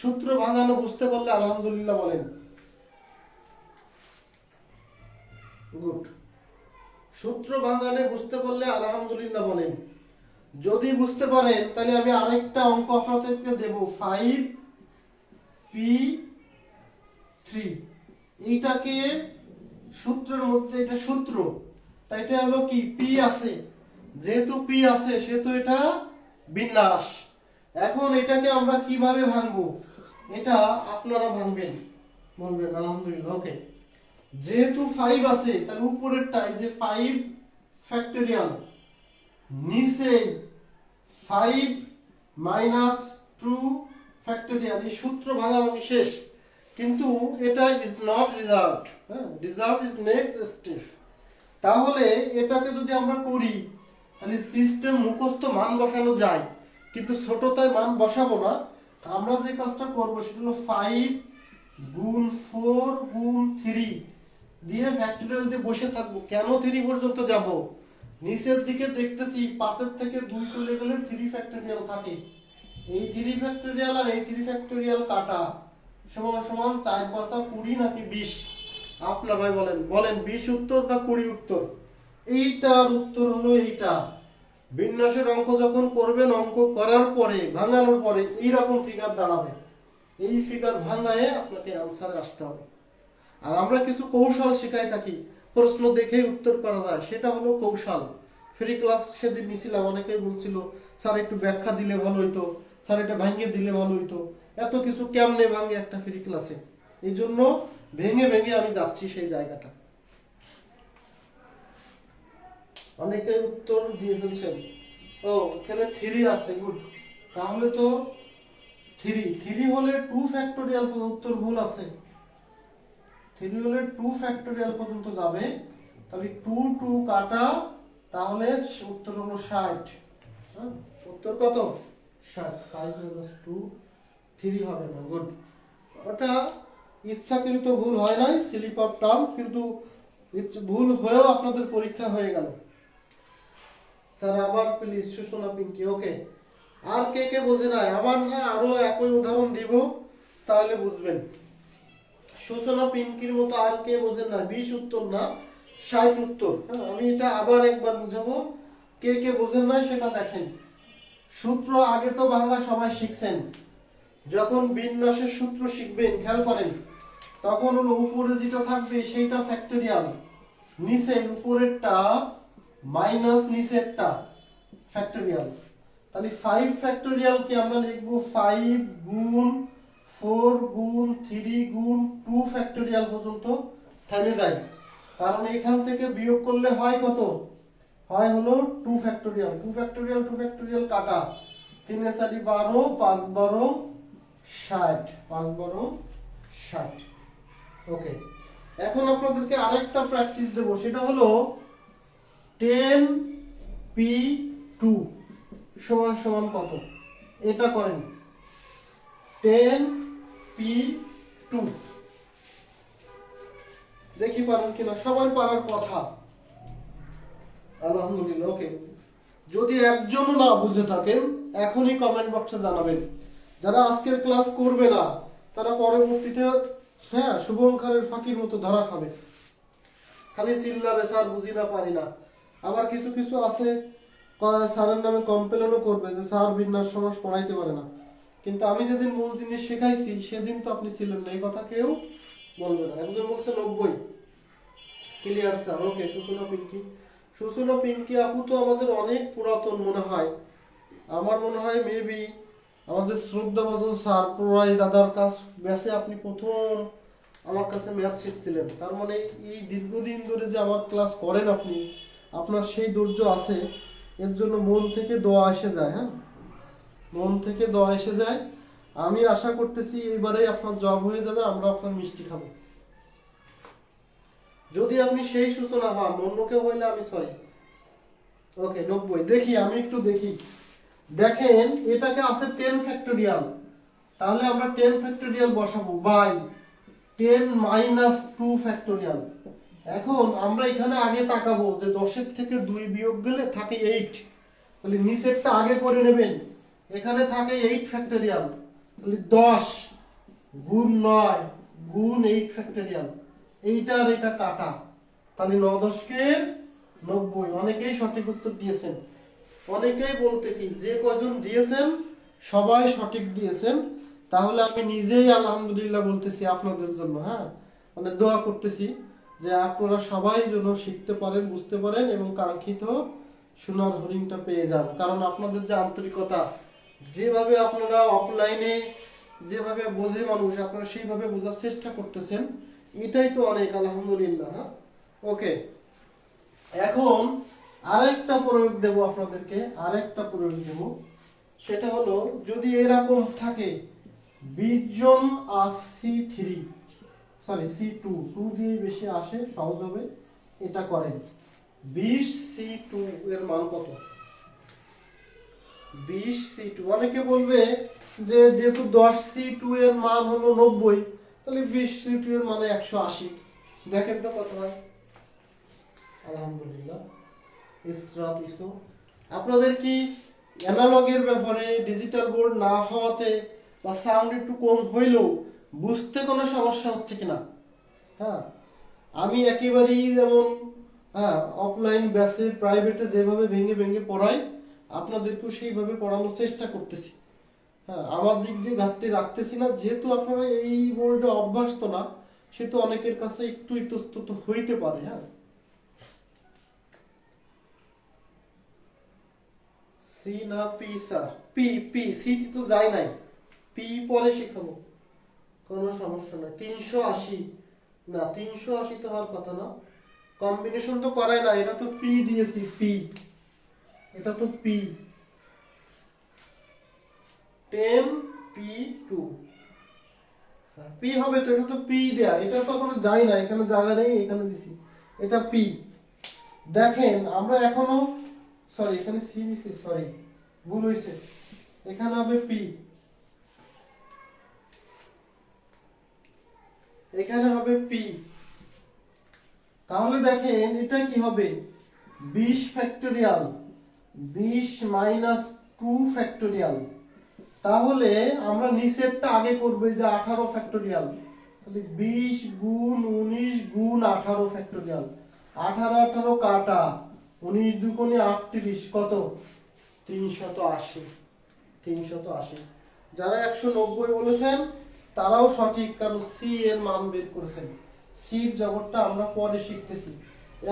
সূত্র ভাঙানো বুঝতে পারলে আলহামদুলিল্লাহ বলেন। গুড। সূত্র ভাঙানে বুঝতে পারলে আলহামদুলিল্লাহ বলেন। যদি বুঝতে পারেন তাহলে আমি আরেকটা অঙ্ক আপনাদেরকে দেব, 5p3। এইটাকে সূত্রের মধ্যে, এটা সূত্র, তাই এটা হলো কি, পি আছে। যেহেতু পি আছে সেহেতু এটা বিন্যাস। এখন এটাকে আমরা কিভাবে ভাঙবো? এটা আপনারা ভাঙবেন, বলবেন আলহামদুলিল্লাহ। ওকে, যেহেতু 5 আছে তাহলে উপরেরটাই যে 5 ফ্যাক্টরিয়াল, নিচে 5 মাইনাস 2 ফ্যাক্টরিয়াল। এই সূত্র ভাঙাভাঙি শেষ, কিন্তু এটা ইজ নট রেজাল্ট। হ্যাঁ, রেজাল্ট ইজ নেক্সট স্টেপ। তাহলে এটাকে যদি আমরা করি তাহলে সিস্টেম মুখস্থ মান বসানো যায়, কিন্তু ছোটতায় মান বসাবো না। আমরা যে কাজটা করবো সেটা হলো 5 গুণ 4 গুণ 3 দিয়ে ফ্যাক্টরিয়াল দিয়ে বসে থাকবো। কেন 3 পর্যন্ত যাব? নিচের দিকে দেখতেছি 5 থেকে 2 চলে গেলে 3 ফ্যাক্টরিয়াল থাকে। এই 3 ফ্যাক্টরিয়াল আর এই 3 ফ্যাক্টরিয়াল কাটা সমান সমান 4 5 20 নাকি 20? আপনারাই বলেন, বলেন 20 উত্তর না 20 উত্তর? এইটার উত্তর হলো এইটা। বিন্যাসের অঙ্ক যখন করবেন, অঙ্ক করার পরে ভাঙানোর পরে এইরকম ফিগার দাঁড়াবে। এই ফিগার ভাঙায় আপনাকে অ্যান্সারে আসতে হবে। আর আমরা কিছু কৌশল শিখাই থাকি, প্রশ্ন দেখেই উত্তর করা যায়, সেটা হলো কৌশল। ফ্রি ক্লাস সেদিন নিছিলাম, অনেকেই বলছিল স্যার একটু ব্যাখ্যা দিলে ভালো হইতো, স্যার এটা ভাঙিয়ে দিলে ভালো হইতো। এত কিছু কেমনে ভাঙে একটা ফ্রি ক্লাসে? এই জন্য ভেঙে ভেঙে আমি যাচ্ছি সেই জায়গাটা। অনেকে উত্তর দিয়ে ফেলছেন। ও, এখানে 3 আছে, গুড। তাহলে তো 3 হলে 2 ফ্যাক্টোরিয়াল পর্যন্ত, উত্তর ভুল আছে। 3 হলে 2 ফ্যাক্টোরিয়াল পর্যন্ত যাবে, তাহলে 2 2 কাটা, তাহলে উত্তর হলো 60। হ্যাঁ, উত্তর কত? 60। 5 - 2 3 হবে না, গুড। ওটা ইচ্ছাকৃত ভুল হয় নাই, স্লিপ অফ টার্ম, কিন্তু ভুল হয়েও আপনাদের পরীক্ষা হয়ে গেল। স্যার আবার প্লিজ, সুষমা পিঙ্কি। ওকে, আর কে কে বোঝে নাই? আবার না আরো একই উদাহরণ দিব, তাহলে বুঝবেন। সুষমা পিঙ্কির মতো আর কে বোঝেন না? 20 উত্তর না, 60 উত্তর। হ্যাঁ, আমি এটা আবার একবার বুঝাবো, কে কে বোঝেন নাই সেটা দেখেন। সূত্র আগে তো বাংলা সবাই শিখছেন। যখন বিন্যাসের সূত্র শিখবেন, খেয়াল করেন, তখন হলো উপরে যেটা থাকবে সেইটা ফ্যাক্টরিয়াল, নিচে উপরেরটা মাইনাস নিচেরটা ফ্যাক্টরিয়াল। তাহলে 5 ফ্যাক্টরিয়াল কি আমরা লিখব 5 গুণ 4 গুণ 3 গুণ 2 ফ্যাক্টরিয়াল পর্যন্ত থেমে যায়। কারণ এখান থেকে বিয়োগ করলে হয় কত? হয় হলো 2 ফ্যাক্টরিয়াল। 2 ফ্যাক্টরিয়াল 2 ফ্যাক্টরিয়াল কাটা, 3 এর 4 12, 5 12 60, 5 12 60। ওকে, এখন আপনাদেরকে আরেকটা প্র্যাকটিস দেব, সেটা হলো 10p2 সমান সমান কত? এটা করেন, 10p2 দেখি পারেন কিনা। সবাই পারার কথা, আলহামদুলিল্লাহ। ওকে, যদি একজনও না বুঝে থাকেন এখনই কমেন্ট বক্সে জানাবেন। যারা আজকের ক্লাস করবে না তারা পরবর্তীতে, হ্যাঁ, শুভঙ্করের ফাঁকির মতো ধরা খাবে। খালি চিল্লাবে স্যার বুঝি না, পারি না। আবার কিছু কিছু আছে স্যারের নামে কমপ্লেনও করবে যে স্যার বিন্যাস সমাস পড়াইতে পারে না। কিন্তু আমি যেদিন মূল জিনিস শেখাইছি সেদিন তো আপনি ছিলেন না, এই কথা কেউ বলবে না। একজন বলছে 90। Clear sir? Okay, Sushma Pinky. Sushma Pinky আপু তো আমাদের অনেক পুরাতন মনে হয়। আমার মনে হয় মেবি আমাদের শ্রদ্ধাভাজন স্যার প্রয় দাদার কাছ ব্যাচে আপনি প্রথম আমার কাছে ম্যাথ শিখছিলেন। তার মানে এই দীর্ঘদিন ধরে যে আমার ক্লাস করেন আপনি, আপনার সেই ধৈর্য আছে, এর জন্য মন থেকে দোয়া এসে যায়। হ্যাঁ, মন থেকে দোয়া এসে যায়। আমি আশা করতেছি এইবারেই আপনার জব হয়ে যাবে, আমরা আপনার মিষ্টি খাবো। যদি আপনি সেই সূচনা হন, অন্য কেউ হইলে আমি সরি। ওকে, 90। দেখি, আমি একটু দেখি। দেখেন, এটাকে আছে 10 ফ্যাক্টরিয়াল, তাহলে আমরা 10 ফ্যাক্টরিয়াল বসাবো বাই 10 মাইনাস 2 ফ্যাক্টরিয়াল। এখন আমরা এখানে আগে তাকাবো যে 10 থেকে 2 বিয়োগ গেলে থাকে 8, তাহলে নিচেরটা আগে করে নেবেন। এখানে থাকে 8 ফ্যাক্টরিয়াল, তাহলে 10 গুণ 9 গুণ 8 ফ্যাক্টরিয়াল। এইটা আর এটা কাটা, তাহলে 9 10 কে 90। অনেকেই সঠিক উত্তর দিয়েছেন। অনেকেই বলতে কি, যে কজন দিয়েছেন সবাই সঠিক দিয়েছেন। তাহলে আমি নিজেই আলহামদুলিল্লাহ বলতেছি আপনাদের জন্য। হ্যাঁ, মানে দোয়া করতেছি যে আপনারা সবাই যেন শিখতে পারেন, বুঝতে পারেন এবং কাঙ্ক্ষিত সোনার হরিণটা পেয়ে যান। কারণ আপনাদের যে আন্তরিকতা, যেভাবে আপনারা অফলাইনে যেভাবে বোঝে মানুষ আপনারা সেইভাবে বোঝার চেষ্টা করতেছেন, এটাই তো অনেক, আলহামদুলিল্লাহ। ওকে, এখন আরেকটা প্রয়োগ দেব আপনাদেরকে, আরেকটা প্রয়োগ দেব। সেটা হলো যদি এরকম থাকে 20 জন আর C3, সরি C2, 2 দিয়ে বেশি আসে সহজ হবে, এটা করেন। 20 C2 এর মান কত? 20 C2, অনেকে বলবে যে যেহেতু 10 C2 এর মান হলো 90, তাহলে 20 C2 এর মানে 180। দেখেন তো কত হয়। আলহামদুলিল্লাহ। ইসরাত ইসো, আপনাদের কি অ্যানালগের ব্যাপারে ডিজিটাল বোর্ড না হওয়াতে বা সাউন্ড একটু কম হইলেও বুঝতে কোনো সমস্যা হচ্ছে কিনা? হ্যাঁ, আমি একেবারেই যেমন অফলাইন ব্যাচে প্রাইভেটে যেভাবে ভেঙে ভেঙে পড়াই, আপনাদেরকেও সেইভাবে পড়ানোর চেষ্টা করতেছি। হ্যাঁ, আমার দিক দিয়ে ঘাটতি রাখতেছি না, যেহেতু আপনারা এই বোর্ডে অভ্যস্ত না, সেহেতু অনেকের কাছে একটু ইতস্তত হইতে পারে। হ্যাঁ, সি না P sir? P, P, C তো যায় নাই, পি পরে শিখাবো, কোনো সমস্যা নাই। 380 না, 380 তো হওয়ার কথা না, কম্বিনেশন তো করাই না, এটা তো পি দিয়েছি, পি, এটা তো পি 10 P2, পি হবে তো, এটা তো পি দেয়া, এটা তো কোনো যায় না, এখানে জায়গা নেই, এখানে দিছি, এটা পি। দেখেন আমরা এখনো, সরি এখানে সি দিছি, সরি ভুল হয়েছে, এখানে হবে পি, এখানে হবে পি। তাহলে দেখেন এটা কি হবে, 20 ফ্যাক্টোরিয়াল, 20 মাইনাস 2 ফ্যাক্টোরিয়াল। তাহলে আমরা নিচেরটা আগে করব, যে 18 ফ্যাক্টোরিয়াল, তাহলে 20 গুণ 19 গুণ 18 ফ্যাক্টোরিয়াল, 18 18 কাটা, 19 দুগুণে 38, কত? 380, 380। যারা 190 বলেছেন তারাও সঠিক, কারণ সি এর মান বের করেছেন। সির জগৎটা আমরা পরে শিখতেছি।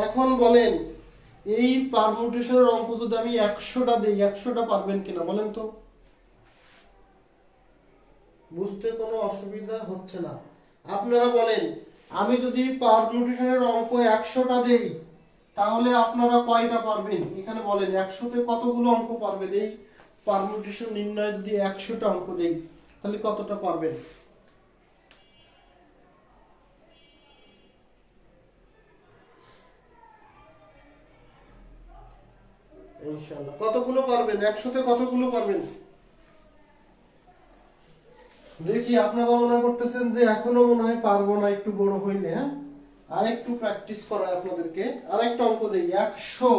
এখন বলেন এই পারমুটেশনের অঙ্ক যদি আমি 100টা দেই, 100টা পারবেন কিনা বলেন তো? বুঝতে কোনো অসুবিধা হচ্ছে না? আপনারা বলেন, আমি যদি পারমুটেশনের অঙ্ক 100টা দেই, তাহলে আপনারা কয়টা পারবেন? এখানে বলেন 100তে কতগুলো অঙ্ক পারবেন? এই পারমুটেশন নির্ণয় যদি 100টা অঙ্ক দেই, তাহলে কতটা পারবেন? ইনশাআল্লাহ কতগুলো পারবেন? 100তে কতগুলো পারবেন? দেখি, আপনারা মনে করতেছেন যে এখনো মনে হয় পারবো না, একটু বড় হইলে। হ্যাঁ, আর একটু প্র্যাকটিস করায় আপনাদেরকে। আরেকটা অঙ্ক দেই, 100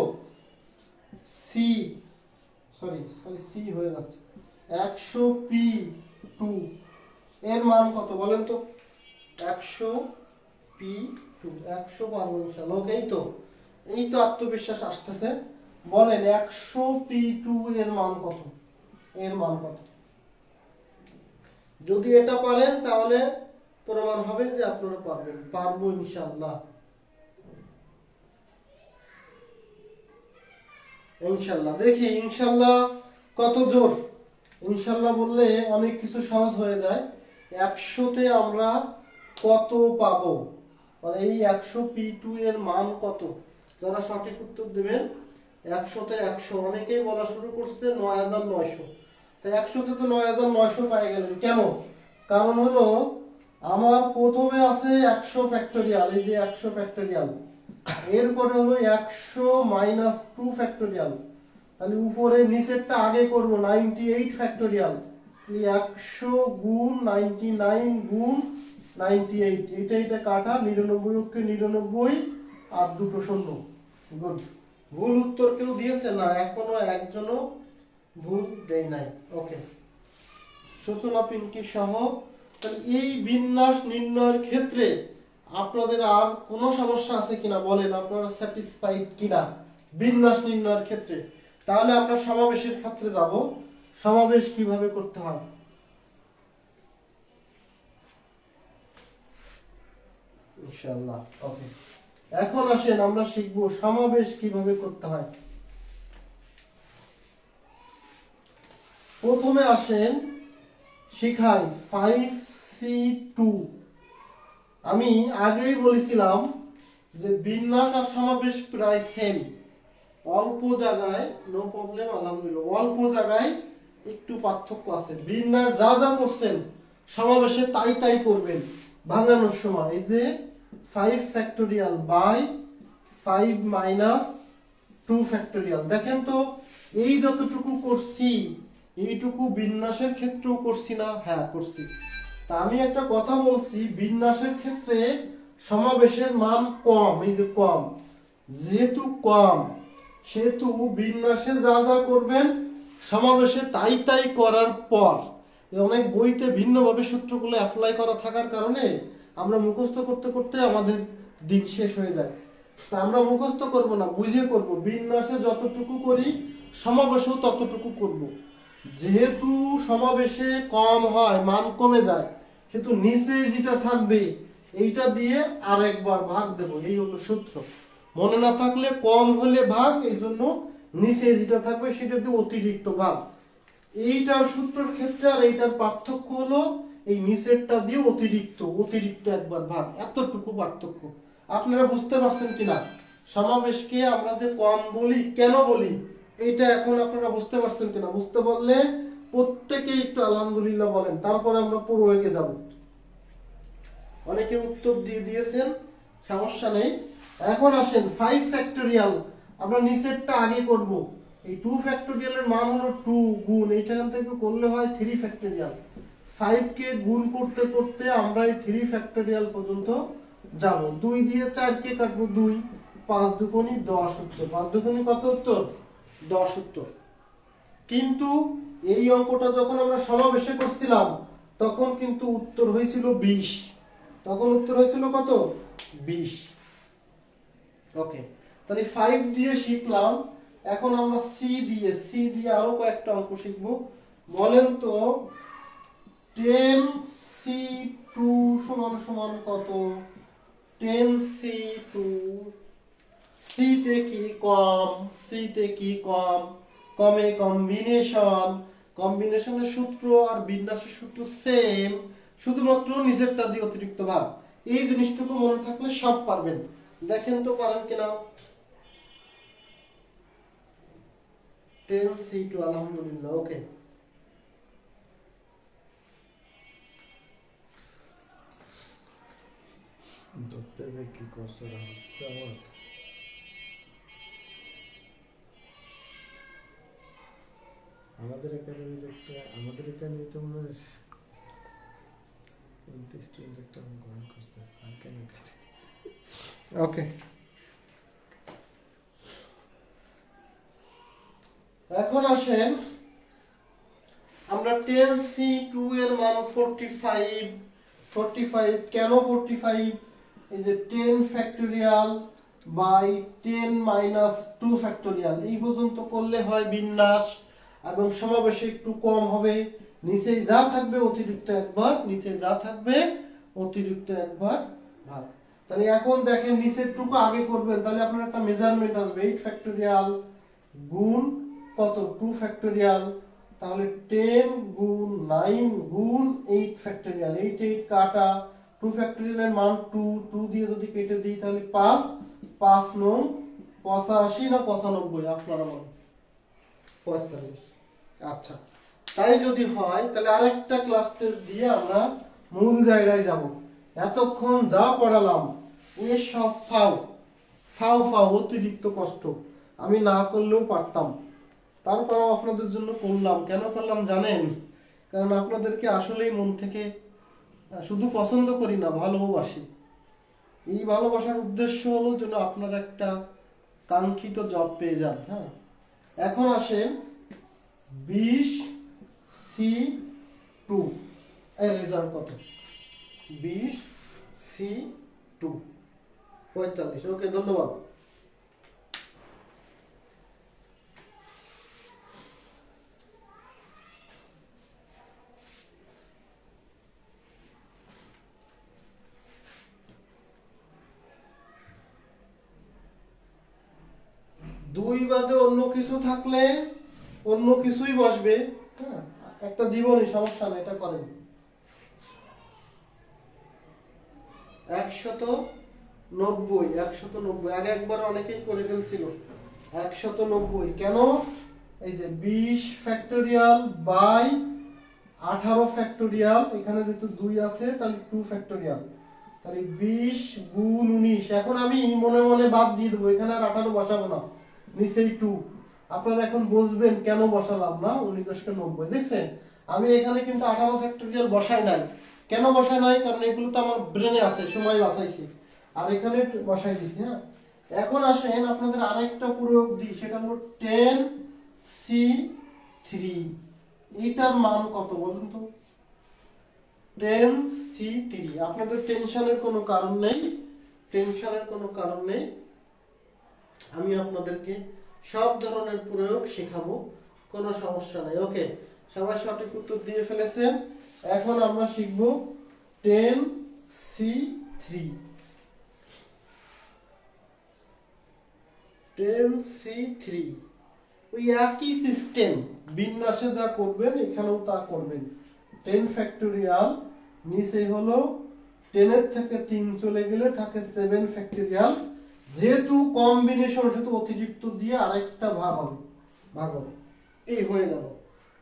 সি, সরি সরি সি হয়ে যাচ্ছে, 100 পি 2 এর মান কত বলেন তো? 100 পি 2, 100 পারবো ইনশাআল্লাহ। ওকে, এই তো আত্মবিশ্বাস আসতেছে। বলেন 100 পি 2 এর মান কত? এর মান কত? যদি এটা পারেন তাহলে প্রমাণ হবে যে আপনারা পারবেন। পারবো ইনশাআল্লাহ, ইনশাআল্লাহ। দেখি ইনশাআল্লাহ কত জোর। ইনশাআল্লাহ বললে অনেক কিছু সহজ হয়ে যায়। 100তে আমরা কত পাবো, মানে এই 100 P2 এর মান কত? যারা সঠিক উত্তর দেবেন, 100তে 100, অনেকেই বলা শুরু করছে 9900। তাই 100তে তো 9900 পাই গেলেন কেন? কারণ হলো আমার প্রথমে আছে 100 ফ্যাক্টোরিয়াল, এই যে 100 ফ্যাক্টোরিয়াল, এরপরে হলো 100 মাইনাস 2 ফ্যাক্টোরিয়াল, তাহলে উপরে নিচেরটা আগে করব 98 ফ্যাক্টোরিয়াল, 100 গুণ 99 গুণ 98, এটা কাটা, 99 অক্ষে 99 আর দুটো শূন্য। গুড। ভুল উত্তর কেউ দিয়েছে না? এখনো একজনও ভুল দেয় নাই। ওকে, সূচনা পিনকি সহ। তাহলে এই বিন্যাস নির্ণয়ের ক্ষেত্রে আপনাদের আর কোনো সমস্যা আছে কিনা বলেন? আপনারা স্যাটিসফাইড কিনা বিন্যাস নির্ণয়ের ক্ষেত্রে? তাহলে আমরা সমাবেশের ক্ষেত্রে যাব। সমাবেশ কিভাবে করতে হয় ইনশাআল্লাহ। ওকে, এখন আসেন আমরা শিখব সমাবেশ কিভাবে করতে হয়। প্রথমে আসেন শিখাই 5C2। আমি আগেই বলেছিলাম যে বিন্যাস আর সমাবেশ প্রায় সেম, অল্প জায়গায় নো প্রবলেম আলহামদুলিল্লাহ, অল্প জায়গায় একটু পার্থক্য আছে। বিন্যাস যা যা করছেন সমাবেশে তাই তাই করবেন ভাঙানোর সময়। এই যে 5 ফ্যাক্টোরিয়াল বাই 5 মাইনাস 2 ফ্যাক্টোরিয়াল, দেখেন তো এই যতটুকু করছি এইটুকু বিন্যাসের ক্ষেত্রেও করছি না? হ্যাঁ করছি। তা আমি একটা কথা বলছি, বিন্যাসের ক্ষেত্রে সমাবেশের মান কম, এই যে কম, যেহেতু কম সেহেতু বিন্যাসে যা যা করবেন সমাবেশে তাই তাই করার পর, অনেক বইতে ভিন্নভাবে সূত্রগুলো অ্যাপ্লাই করা থাকার কারণে আমরা মুখস্থ করতে করতে আমাদের দিন শেষ হয়ে যায়। তা আমরা মুখস্থ করব না, বুঝে করব। বিন্যাসে যতটুকু করি সমাবেশেও ততটুকু করব। যেহেতু সমাবেশে কম হয়, মান কমে যায়, সেহেতু নিচে যেটা থাকবে এইটা দিয়ে আরেকবার ভাগ দেব, এই হলো সূত্র। মনে না থাকলে কম হলে ভাগ, এই জন্য নিচে যেটা থাকবে সেটা দিয়ে অতিরিক্ত ভাগ। এইটার সূত্রের ক্ষেত্রে আর এইটার পার্থক্য হলো এই নিচেরটা দিয়ে অতিরিক্ত, অতিরিক্ত একবার ভাগ, এতটুকু পার্থক্য। আপনারা বুঝতে পারছেন কিনা? সমাবেশকে আমরা যে কম বলি কেন বলি, এইটা এখন আপনারা বুঝতে পারছেন কিনা? বুঝতে পারলে প্রত্যেকেই একটু আলহামদুলিল্লাহ বলেন, তারপরে আমরা পুরো এগিয়ে যাব। অনেকে উত্তর দিয়ে দিয়েছেন, সমস্যা নেই। এখন আসেন 5 ফ্যাক্টোরিয়াল, আমরা নিচেরটা আগে করব। এই 2 ফ্যাক্টোরিয়ালের মান হলো 2 গুণ এইখান থেকে করলে হয় 3 ফ্যাক্টোরিয়াল। 5 কে গুণ করতে করতে আমরা এই 3 ফ্যাক্টোরিয়াল পর্যন্ত যাব। 2 দিয়ে 4 কে কাটবো 2, 5 দুগুণী 10 উত্তর। 5 দুগুণী কত উত্তর? 10 উত্তর। কিন্তু এই অঙ্কটা যখন আমরা সমাবেশে করছিলাম তখন কিন্তু উত্তর হয়েছিল 20। তখন উত্তর হয়েছিল কত? 20। ওকে, তাহলে 5 দিয়ে শিখলাম। এখন আমরা সি দিয়ে আরো কয়েকটা অঙ্ক শিখব। বলেন তো 10C2 সমান সমান কত? 10C2, সিতে কি কম, সিতে কি কম, কমে কম্বিনেশন, কম্বিনেশনের সূত্র আর বিন্যাসের সূত্র সেম, শুধুমাত্র নিচেরটা দিয়ে অতিরিক্ত ভাগ। এই জিনিসটুকু মনে থাকলে সব পারবেন। দেখেন তো পারেন কিনা। 10C2 আলহামদুলিল্লাহ। ওকে,
ধরতে যে কি কষ্টটা হচ্ছে আমার। আমাদের একাডেমিতে মনে হয় 35 স্টুডেন্ট একটা অঙ্ক করছে, স্যার কেন কাটে?
ওকে, এখন আসেন আমরা 10C2 এর মান 45। 45 কেন 45? এই যে 10 ফ্যাক্টোরিয়াল বাই 10 মাইনাস 2 ফ্যাক্টোরিয়াল, এই পর্যন্ত করলে হয় বিন্যাস এবং সমাবেশে একটু কম হবে। নিচে যা থাকবে অতিরিক্ত একবার, নিচে যা থাকবে অতিরিক্ত একবার ভাগ। তাহলে এখন দেখেন নিচেরটুকু আগে করবেন, তাহলে আপনার একটা মেজারমেন্ট আসবে 8 ফ্যাক্টোরিয়াল গুণ কত? 2 ফ্যাক্টোরিয়াল। তাহলে 10 গুণ 9 গুণ 8 ফ্যাক্টোরিয়াল, 8 8 কাটা, 2 ফ্যাক্টোরিয়ালের মান 2, 2 দিয়ে যদি কেটে দিই তাহলে 5, 5 9 85 না 95 আপনারা বলেন? 45। আচ্ছা, তাই যদি হয় তাহলে আরেকটা ক্লাস টেস্ট দিয়ে আমরা মূল জায়গায় যাব। এতক্ষণ যা পড়ালাম এসব ফাও ফাও ফাও, অতিরিক্ত কষ্ট, আমি না করলেও পারতাম, তারপরও আপনাদের জন্য করলাম। কেন করলাম জানেন? কারণ আপনাদেরকে আসলেই মন থেকে শুধু পছন্দ করি না, ভালোবাসি। এই ভালোবাসার উদ্দেশ্য হলো যেন আপনারা একটা কাঙ্ক্ষিত জব পেয়ে যান। হ্যাঁ, এখন আসেন 20C2 এর রেজাল্ট কত? 20C2 45। ওকে, ধন্যবাদ। দুই বাদে অন্য কিছু থাকলে অন্য কিছুই বসবে। হ্যাঁ, একটা দিবনি, সমস্যা নেই, এটা করেন। 190 আগে একবার অনেকেই করে ফেলছিল। 190 কেন? এই যে 20 ফ্যাক্টোরিয়াল বাই 18 ফ্যাক্টোরিয়াল, এখানে যেহেতু 2 আছে তাহলে 2 ফ্যাক্টোরিয়াল, তাহলে 20 গুণ 19। এখন আমি মনে মনে বাদ দিয়ে দেবো, এখানে আর 18 বসাবো না, নিচেই 2। আপনারা এখন বুঝবেন কেন বসালাম না 1990। দেখছেন আমি এখানে কিন্তু 18 ফ্যাক্টোরিয়াল বসাই নাই। কেন বসাই নাই? কারণ এগুলো তো আমার ব্রেনে আছে, সময় বাঁচাইছি, আর এখানে বসাই দিছি। হ্যাঁ, এখন আসেন আপনাদের আরেকটা প্রয়োগ দিই, সেটা হলো 10C3। এইটার মান কত বলুন তো? 10C3। আপনাদের টেনশনের কোনো কারণ নেই, টেনশনের কোনো কারণ নেই। আমি আপনাদেরকে সব ধরনের প্রয়োগ শেখাবো, কোনো সমস্যা নেই। ওকে, সবাই সঠিক উত্তর দিয়ে ফেলেছেন। এখন আমরা শিখব 10C3। 10C3 ওই একই সিস্টেম, বিন্যাসে যা করবেন এখানেও তা করবেন। 10 ফ্যাক্টোরিয়াল, নিচে হলো 10 এর থেকে 3 চলে গেলে থাকে 7 ফ্যাক্টোরিয়াল। যেহেতু কম্বিনেশন, সেহেতু অতিরিক্ত দিয়ে আরেকটা ভাগ হবে, এই হয়ে গেল।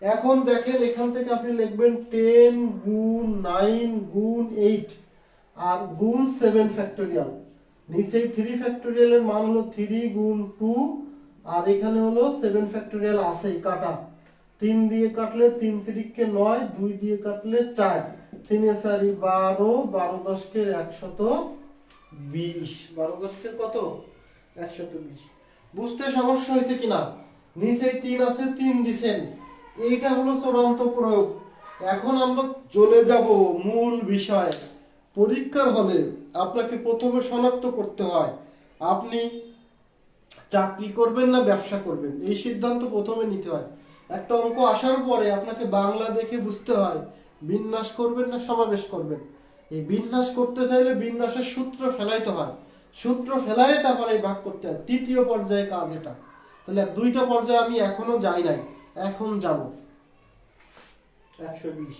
এখন দেখেন এখান থেকে আপনি লিখবেন 10 গুণ 9 গুণ 8 আর গুণ 7 ফ্যাক্টোরিয়াল। নিচে 3 ফ্যাক্টোরিয়ালের মান হলো 3 গুণ 2, আর এখানে হলো 7 ফ্যাক্টোরিয়াল আছেই কাটা। 3 দিয়ে কাটলে 3 3 9, 2 দিয়ে কাটলে 4, 3 এ 4 12, 12 10 কে 120, 12 10 কে কত? 120। বুঝতে সমস্যা হয়েছে কিনা? নিচে 3 আছে, 3 দিছেন, এইটা হলো চূড়ান্ত প্রয়োগ। এখন আমরা চলে যাব মূল বিষয়। পরীক্ষার হলে আপনাকে প্রথমে শনাক্ত করতে হয় আপনি চাকরি করবেন না ব্যবসা করবেন, এই সিদ্ধান্ত প্রথমে নিতে হয়। একটা অঙ্ক আসার পরে আপনাকে বাংলা দেখে বুঝতে হয় বিন্যাস করবেন না সমাবেশ করবেন। এই বিন্যাস করতে চাইলে বিন্যাসের সূত্র ফেলাইতে হয়, সূত্র ফেলাই তারপরে ভাগ করতে হয়। তৃতীয় পর্যায়ে কাজ এটা। তাহলে 2টা পর্যায়ে আমি এখনো যাই নাই, এখন যাব 120।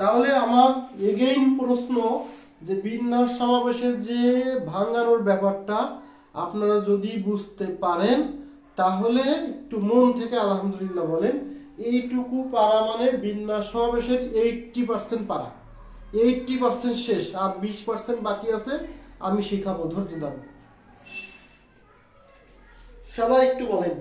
তাহলে আমার এগেইন প্রশ্ন যে বিন্যাস সমাবেশের যে ভাঙানোর ব্যাপারটা আপনারা যদি বুঝতে পারেন তাহলে একটু মন থেকে আলহামদুলিল্লাহ বলেন। এইটুকু পারা মানে বিন্যাস সমাবেশের 80% পারা, 80% শেষ, আর 20% বাকি আছে, আমি শিখাবো, ধৈর্য ধরুন। সবাই একটু বলেন।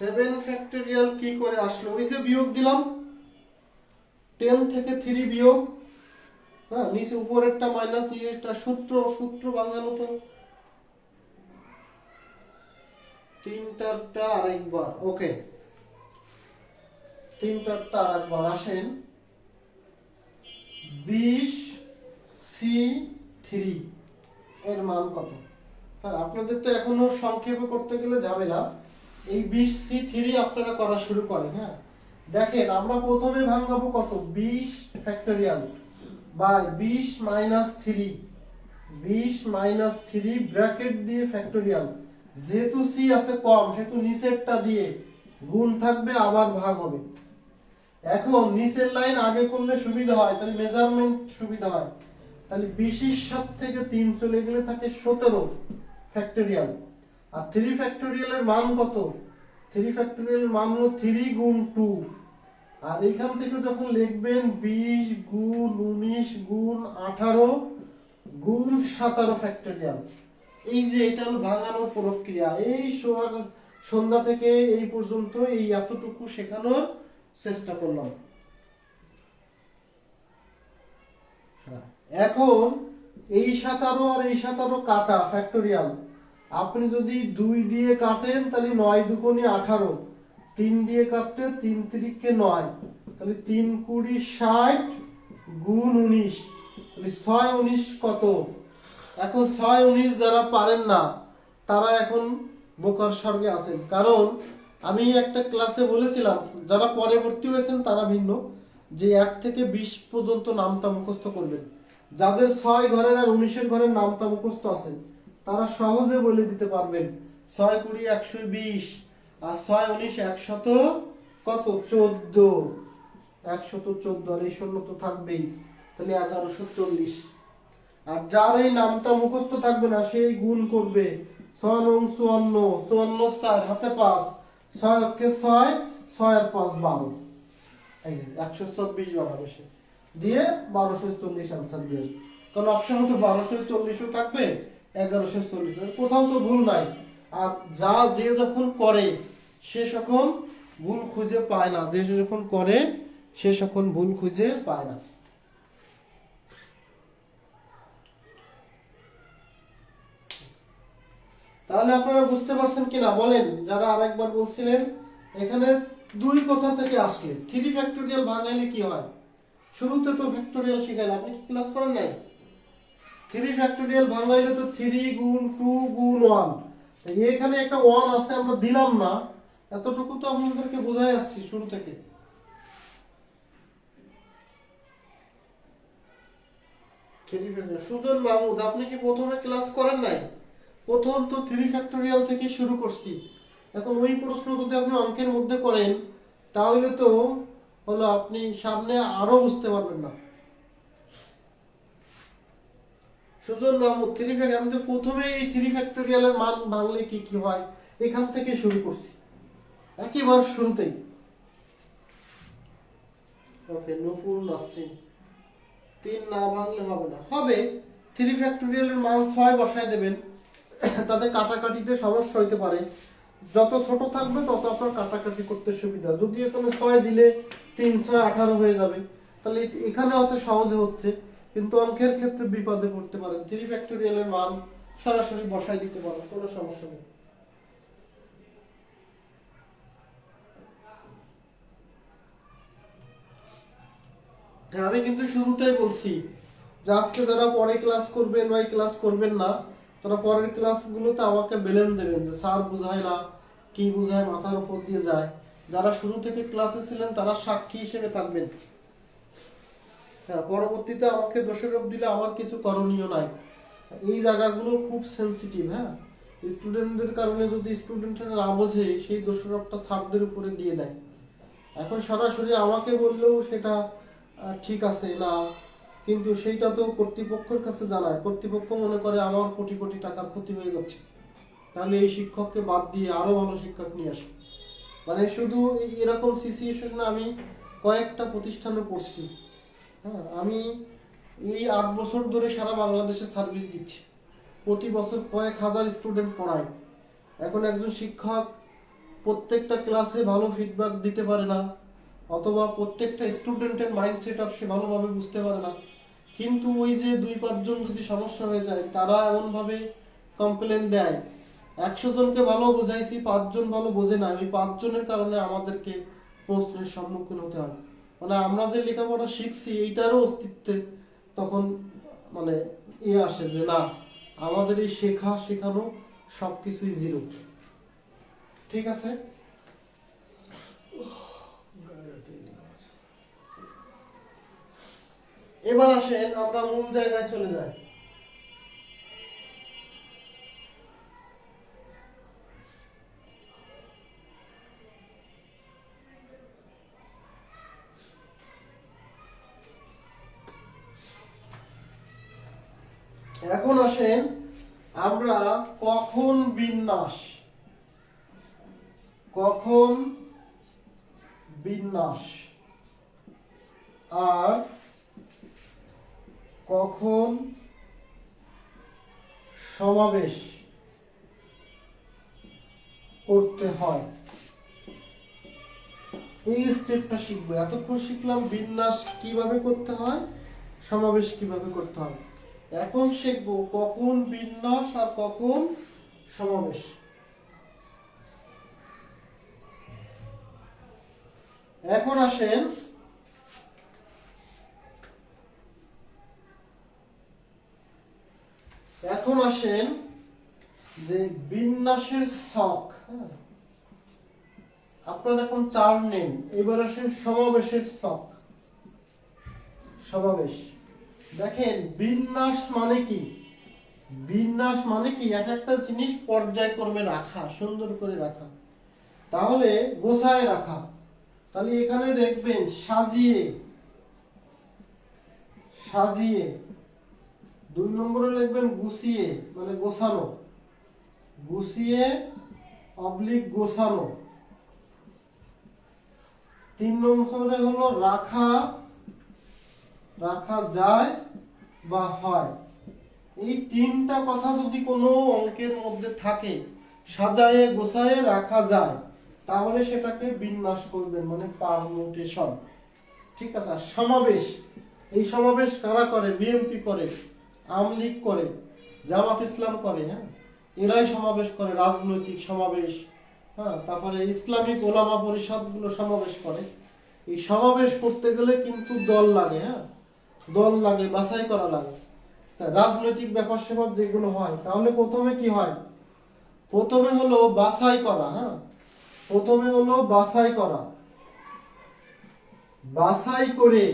সেভেন ফ্যাক্টোরিয়াল কি করে আসলো? ওই যে বিয়োগ দিলাম, 10 থেকে 3 বিয়োগ, হ্যাঁ, নিচে উপরেরটা মাইনাস নিচেরটা, সূত্র বাঙানো তো। 3টারটা আরেকবার, ওকে, 3টারটা আরেকবার। আসেন 20C3 এর মান কত? হ্যাঁ, আপনাদের তো এখনো সংক্ষেপে করতে গেলে ঝামেলা। এই 20C3 আপনারা করা শুরু করেন। হ্যাঁ, দেখেন আমরা প্রথমে ভাঙাবো কত? 20 factorial by 20 minus 3, 20 minus 3 bracket দিয়ে ফ্যাক্টোরিয়াল। যেহেতু সি আছে কম, সেহেতু নিচেরটা দিয়ে গুণ থাকবে, আবার ভাগ হবে। এখন নিচের লাইন আগে করলে সুবিধা হয়, তাহলে মেজারমেন্ট সুবিধা হয়। তাহলে 20 7 থেকে 3 চলে গেলে থাকে 17 ফ্যাক্টোরিয়াল। আর 3 ফ্যাক্টোরিয়ালের মান কত? 3 ফ্যাক্টোরিয়ালের মান হলো 3 গুণ 2। আর এইখান থেকে যখন লিখবেন 20 গুণ 19 গুণ 18 গুণ 17 ফ্যাক্টোরিয়াল, এই যে এটা হলো ভাঙানোর প্রক্রিয়া। এই সন্ধ্যা থেকে এই পর্যন্ত এই এতটুকু শেখানোর চেষ্টা করলাম। এখন এই 17 আর এই 17 কাটা ফ্যাক্টোরিয়াল। আপনি যদি 2 দিয়ে কাটেন তাহলে 9 দুগুণে 18, 3 দিয়ে কাটলে 3 3 9, তাহলে 3 20 60 গুণ 19, তাহলে 6 19 কত? এখন 6 19 যারা পারেন না তারা এখন বোকার স্বর্গে আছেন। কারণ আমি একটা ক্লাসে বলেছিলাম, যারা পরে ভর্তি হয়েছেন তারা ভিন্ন, যে 1 থেকে 20 পর্যন্ত নামতা মুখস্থ করবেন। যাদের 6 ঘরের আর 19-এর ঘরের নামতা মুখস্থ আছে তারা সহজে বলে দিতে পারবেন 6 20 120 আর 6 19 100 কত 14, 114, আর এই শূন্য তো থাকবেই, তাহলে 1140। আর যার এই নামটা মুখস্থ থাকবে না সেই গুণ করবে 6 9 54, 54 4 হাতে 5, 6 অক্ষে 6, 6 আর 5 12, এই যে 124 বানাবে সে, দিয়ে 1240 আনসার দিয়ে। কারণ অপশন তো 1240ও থাকবে 1140, কোথাও তো ভুল নাই। আর যে যখন করে সে যখন ভুল খুঁজে পায় না, যে যখন করে সে যখন ভুল খুঁজে পায় না। তাহলে আপনারা বুঝতে পারছেন কিনা বলেন, যারা আরেকবার বলছিলেন। এখানে 2 কথা থেকে আসলে 3 ফ্যাক্টোরিয়াল ভাঙাইলে কি হয়? শুরুতে তো ফ্যাক্টোরিয়াল শিখাইলে, আপনি কি ক্লাস করেন নাই? 3 ফ্যাক্টোরিয়াল ভাঙাইলে তো 3 গুণ 2 গুণ 1, এখানে একটা 1 আছে আমরা দিলাম না, এতটুকু তো আপনাদেরকে বোঝাই আসছি শুরু থেকে। সুজন মাহমুদ, আপনি কি প্রথমে ক্লাস করেন নাই? প্রথম তো 3 ফ্যাক্টোরিয়াল থেকে শুরু করছি। এখন ওই প্রশ্ন যদি আপনি অঙ্কের মধ্যে করেন তাহলে তো হলো আপনি সামনে আরো বুঝতে পারবেন না। সুজন মাহমুদ, 3 ফ্যাক্টর, আমি তো প্রথমে এই 3 ফ্যাক্টোরিয়ালের মান ভাঙলে কি কি হয় এখান থেকে শুরু করছি, একেবারে শুরুতেই। ওকে, নূপুর নাসরিন, 3 না ভাঙলে হবে না, হবে। 3 ফ্যাক্টোরিয়ালের মান 6 বসায় দেবেন, তাতে কাটাকাটিতে সমস্যা হইতে পারে। যত ছোট থাকবে তত আপনার কাটাকাটি করতে সুবিধা। যদি এখানে 6 দিলে 3 6 18 হয়ে যাবে, তাহলে এখানে অত সহজে হচ্ছে, কিন্তু অঙ্কের ক্ষেত্রে বিপদে পড়তে পারেন। 3 ফ্যাক্টোরিয়ালের মান সরাসরি বসায় দিতে পারেন, কোনো সমস্যা নেই। হ্যাঁ, আমি কিন্তু শুরুতেই বলছি যে আজকে যারা পরে ক্লাস করবেন বা ক্লাস করবেন না, তারা পরের ক্লাসগুলোতে আমাকে বেলেন দেবেন যে স্যার বুঝায় না, কি বুঝায় মাথার উপর দিয়ে যায়। যারা শুরু থেকে ক্লাসে ছিলেন তারা সাক্ষী হিসেবে থাকবেন। হ্যাঁ, পরবর্তীতে আমাকে দোষারোপ দিলে আমার কিছু করণীয় নাই। এই জায়গাগুলো খুব সেনসিটিভ। হ্যাঁ, স্টুডেন্টদের কারণে যদি স্টুডেন্টরা না বোঝে সেই দোষারোপটা স্যারদের উপরে দিয়ে দেয়। এখন সরাসরি আমাকে বললেও সেটা ঠিক আছে না, কিন্তু সেইটা তো কর্তৃপক্ষের কাছে জানায়, কর্তৃপক্ষ মনে করে আমার কোটি কোটি টাকার ক্ষতি হয়ে যাচ্ছে, তাহলে এই শিক্ষককে বাদ দিয়ে আরো ভালো শিক্ষক নিয়ে আসে। মানে শুধু এরকম সিচুয়েশনে আমি কয়েকটা প্রতিষ্ঠানে পড়ছি। হ্যাঁ, আমি এই 8 বছর ধরে সারা বাংলাদেশে সার্ভিস দিচ্ছি, প্রতি বছর কয়েক হাজার স্টুডেন্ট পড়াই। এখন একজন শিক্ষক প্রত্যেকটা ক্লাসে ভালো ফিডব্যাক দিতে পারে না, অথবা প্রত্যেকটা স্টুডেন্টের মাইন্ডসেট আপ সে ভালোভাবে বুঝতে পারে না, কিন্তু ওই যে 2-5 জন যদি সমস্যা হয়ে যায় তারা এমনভাবে কমপ্লেন দেয়, 100 জনকে ভালো বোঝাইছি 5 জন ভালো বোঝে না, ওই 5 জনের কারণে আমাদেরকে প্রশ্নের সম্মুখীন হতে হয়। মানে আমরা যে লেখাপড়া শিখছি এইটারও অস্তিত্বে তখন মানে আসে যে না, আমাদের এই শেখানো সবকিছুই জিরো। ঠিক আছে, এবার আসেন আমরা মূল জায়গায় চলে যাই। এখন আসেন আমরা কখন বিন্যাস আর কখন সমাবেশ করতে হয় এই স্টেপটা শিখবো। এতক্ষণ শিখলাম বিন্যাস কিভাবে করতে হয়, সমাবেশ কিভাবে করতে হয়। এখন শিখবো কখন বিন্যাস আর কখন সমাবেশ। এখন আসেন যে বিন্যাসের ছক, হ্যাঁ, আপনারা এখন চার নেন, এবার আসেন সমাবেশের ছক। সমাবেশ দেখেন, বিন্যাস মানে কি? বিন্যাস মানে কি? এক একটা জিনিস পর্যায়ক্রমে রাখা, সুন্দর করে রাখা, তাহলে গোছায় রাখা। তাহলে এখানে দেখবেন সাজিয়ে, সাজিয়ে। 2 নম্বরে লিখবেন গুছিয়ে, মানে গোছানো, গুছিয়ে অবলিক গোছানো। 3 নম্বরে হলো রাখা, রাখা যায় বা হয়। এই 3টা কথা যদি কোনো অঙ্কের মধ্যে থাকে, সাজায়ে গোছায়ে রাখা যায়, তাহলে সেটাকে বিন্যাস করবেন, মানে পারমুটেশন। ঠিক আছে। আর সমাবেশ, এই সমাবেশ কারা করে? বিএনপি করে, আওয়ামী লীগ করে, জামাত ইসলাম করে, হ্যাঁ, এরাই সমাবেশ করে, রাজনৈতিক সমাবেশ। হ্যাঁ, তারপরে ইসলামিক ওলামা পরিষদ গুলো সমাবেশ করে। এই সমাবেশ করতে গেলে কিন্তু দল লাগে, হ্যাঁ, দল লাগে, বাছাই করা লাগে। তা রাজনৈতিক ব্যাপার স্যাপার যেগুলো হয়, তাহলে প্রথমে কি হয়? প্রথমে হলো বাছাই করা, হ্যাঁ, প্রথমে হলো বাছাই করা। বাছাই করে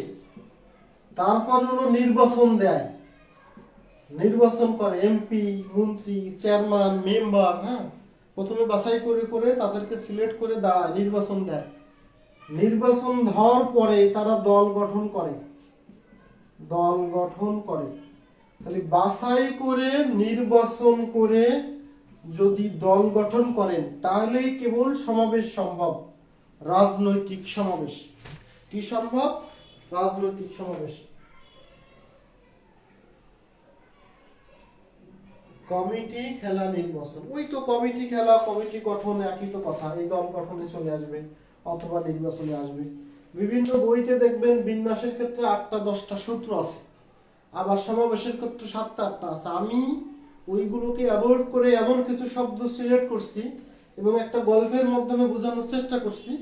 তারপর হলো নির্বাচন দেয়, নির্বাচন করে এমপি, মন্ত্রী, চেয়ারম্যান, মেম্বার, হ্যাঁ, প্রথমে বাছাই করে করে তাদেরকে সিলেক্ট করে দাঁড়ায়, নির্বাচন দেয়। নির্বাচন হওয়ার পরে তারা দল গঠন করে, দল গঠন করে। তাহলে বাছাই করে নির্বাচন করে যদি দল গঠন করেন, তাহলেই কেবল সমাবেশ সম্ভব, রাজনৈতিক সমাবেশ। কি সম্ভব? রাজনৈতিক সমাবেশ। কমিটি, খেলা, নির্বাচন, ওই তো কমিটি খেলা, কমিটি গঠন, একই তো কথা। এই দল গঠনে চলে আসবে অথবা নির্বাচনে আসবে। বিভিন্ন বইতে দেখবেন বিন্যাসের ক্ষেত্রে 8টা 10টা সূত্র আছে, আবার সমাবেশের ক্ষেত্রে 7টা 8টা আছে। আমি ওইগুলোকে অ্যাভয়েড করে এমন কিছু শব্দ সিলেক্ট করছি এবং একটা গল্পের মাধ্যমে বোঝানোর চেষ্টা করছি।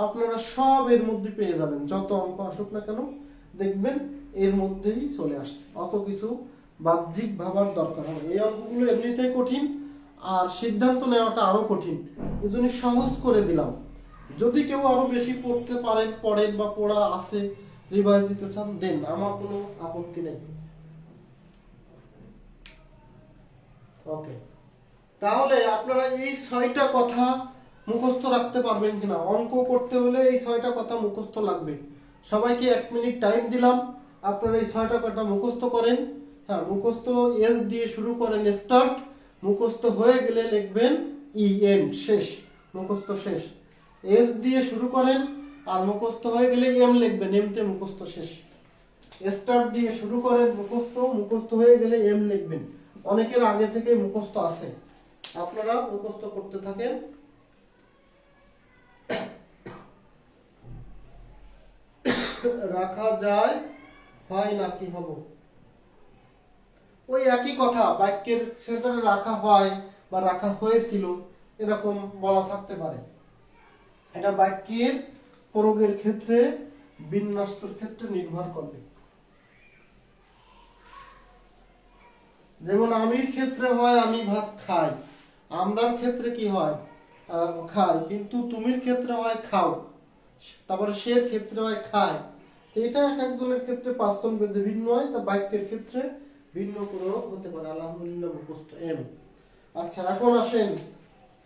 আপনারা সব এর মধ্যে পেয়ে যাবেন, যত অঙ্ক আসুক না কেন দেখবেন এর মধ্যেই চলে আসছে। অত কিছু বাহ্যিক ভাবার দরকার হবে। এই অঙ্কগুলো এমনিতেই কঠিন, আর সিদ্ধান্ত নেওয়াটা আরো কঠিন, এই জন্য সহজ করে দিলাম। যদি কেউ আরো বেশি পড়তে পারেন, পড়েন, বা পড়া আছে, রিভাইজ দিতে চান, দেন, আমার কোনো আপত্তি নেই। ওকে, তাহলে আপনারা এই 6টা কথা মুখস্থ রাখতে পারবেন কিনা? অঙ্ক করতে হলে এই 6টা কথা মুখস্থ লাগবে। সবাইকে 1 মিনিট টাইম দিলাম, আপনারা এই 6টা কথা মুখস্থ করেন। হ্যাঁ, মুখস্থ এস দিয়ে শুরু করেন, স্টার্ট। মুখস্থ হয়ে গেলে লিখবেন ই, এন্ড, শেষ, মুখস্থ শেষ। এস দিয়ে শুরু করেন, আর মুখস্থ হয়ে গেলে এম লিখবেন, এমতে মুখস্থ শেষ। স্টার্ট দিয়ে শুরু করেন, মুখস্থ, মুখস্থ হয়ে গেলে এম লিখবেন। অনেকের আগে থেকে মুখস্থ আছে, আপনারা মুখস্থ করতে থাকেন। রাখা যায়, হয় নাকি হব, ওই একই কথা। বাক্যের ক্ষেত্রে রাখা হয় বা রাখা হয়েছিল এরকম বলা থাকতে পারে। এটা বাক্যের প্রয়োগের ক্ষেত্রে, বিন্যাসের ক্ষেত্রে নির্ভর করবে। যেমন আমির ক্ষেত্রে হয় আমি ভাত খাই, আমরার ক্ষেত্রে কি হয়? খাই। কিন্তু তুমির ক্ষেত্রে হয় খাও, তারপরে সের ক্ষেত্রে হয় খায়। তো এটা এক একজনের ক্ষেত্রে পার্সন ভেদে ভিন্ন হয়, তা বাক্যের ক্ষেত্রে ভিন্ন কোনো হতে পারে। আলহামদুলিল্লাহ, মুখস্থ এম। আচ্ছা, এখন আসেন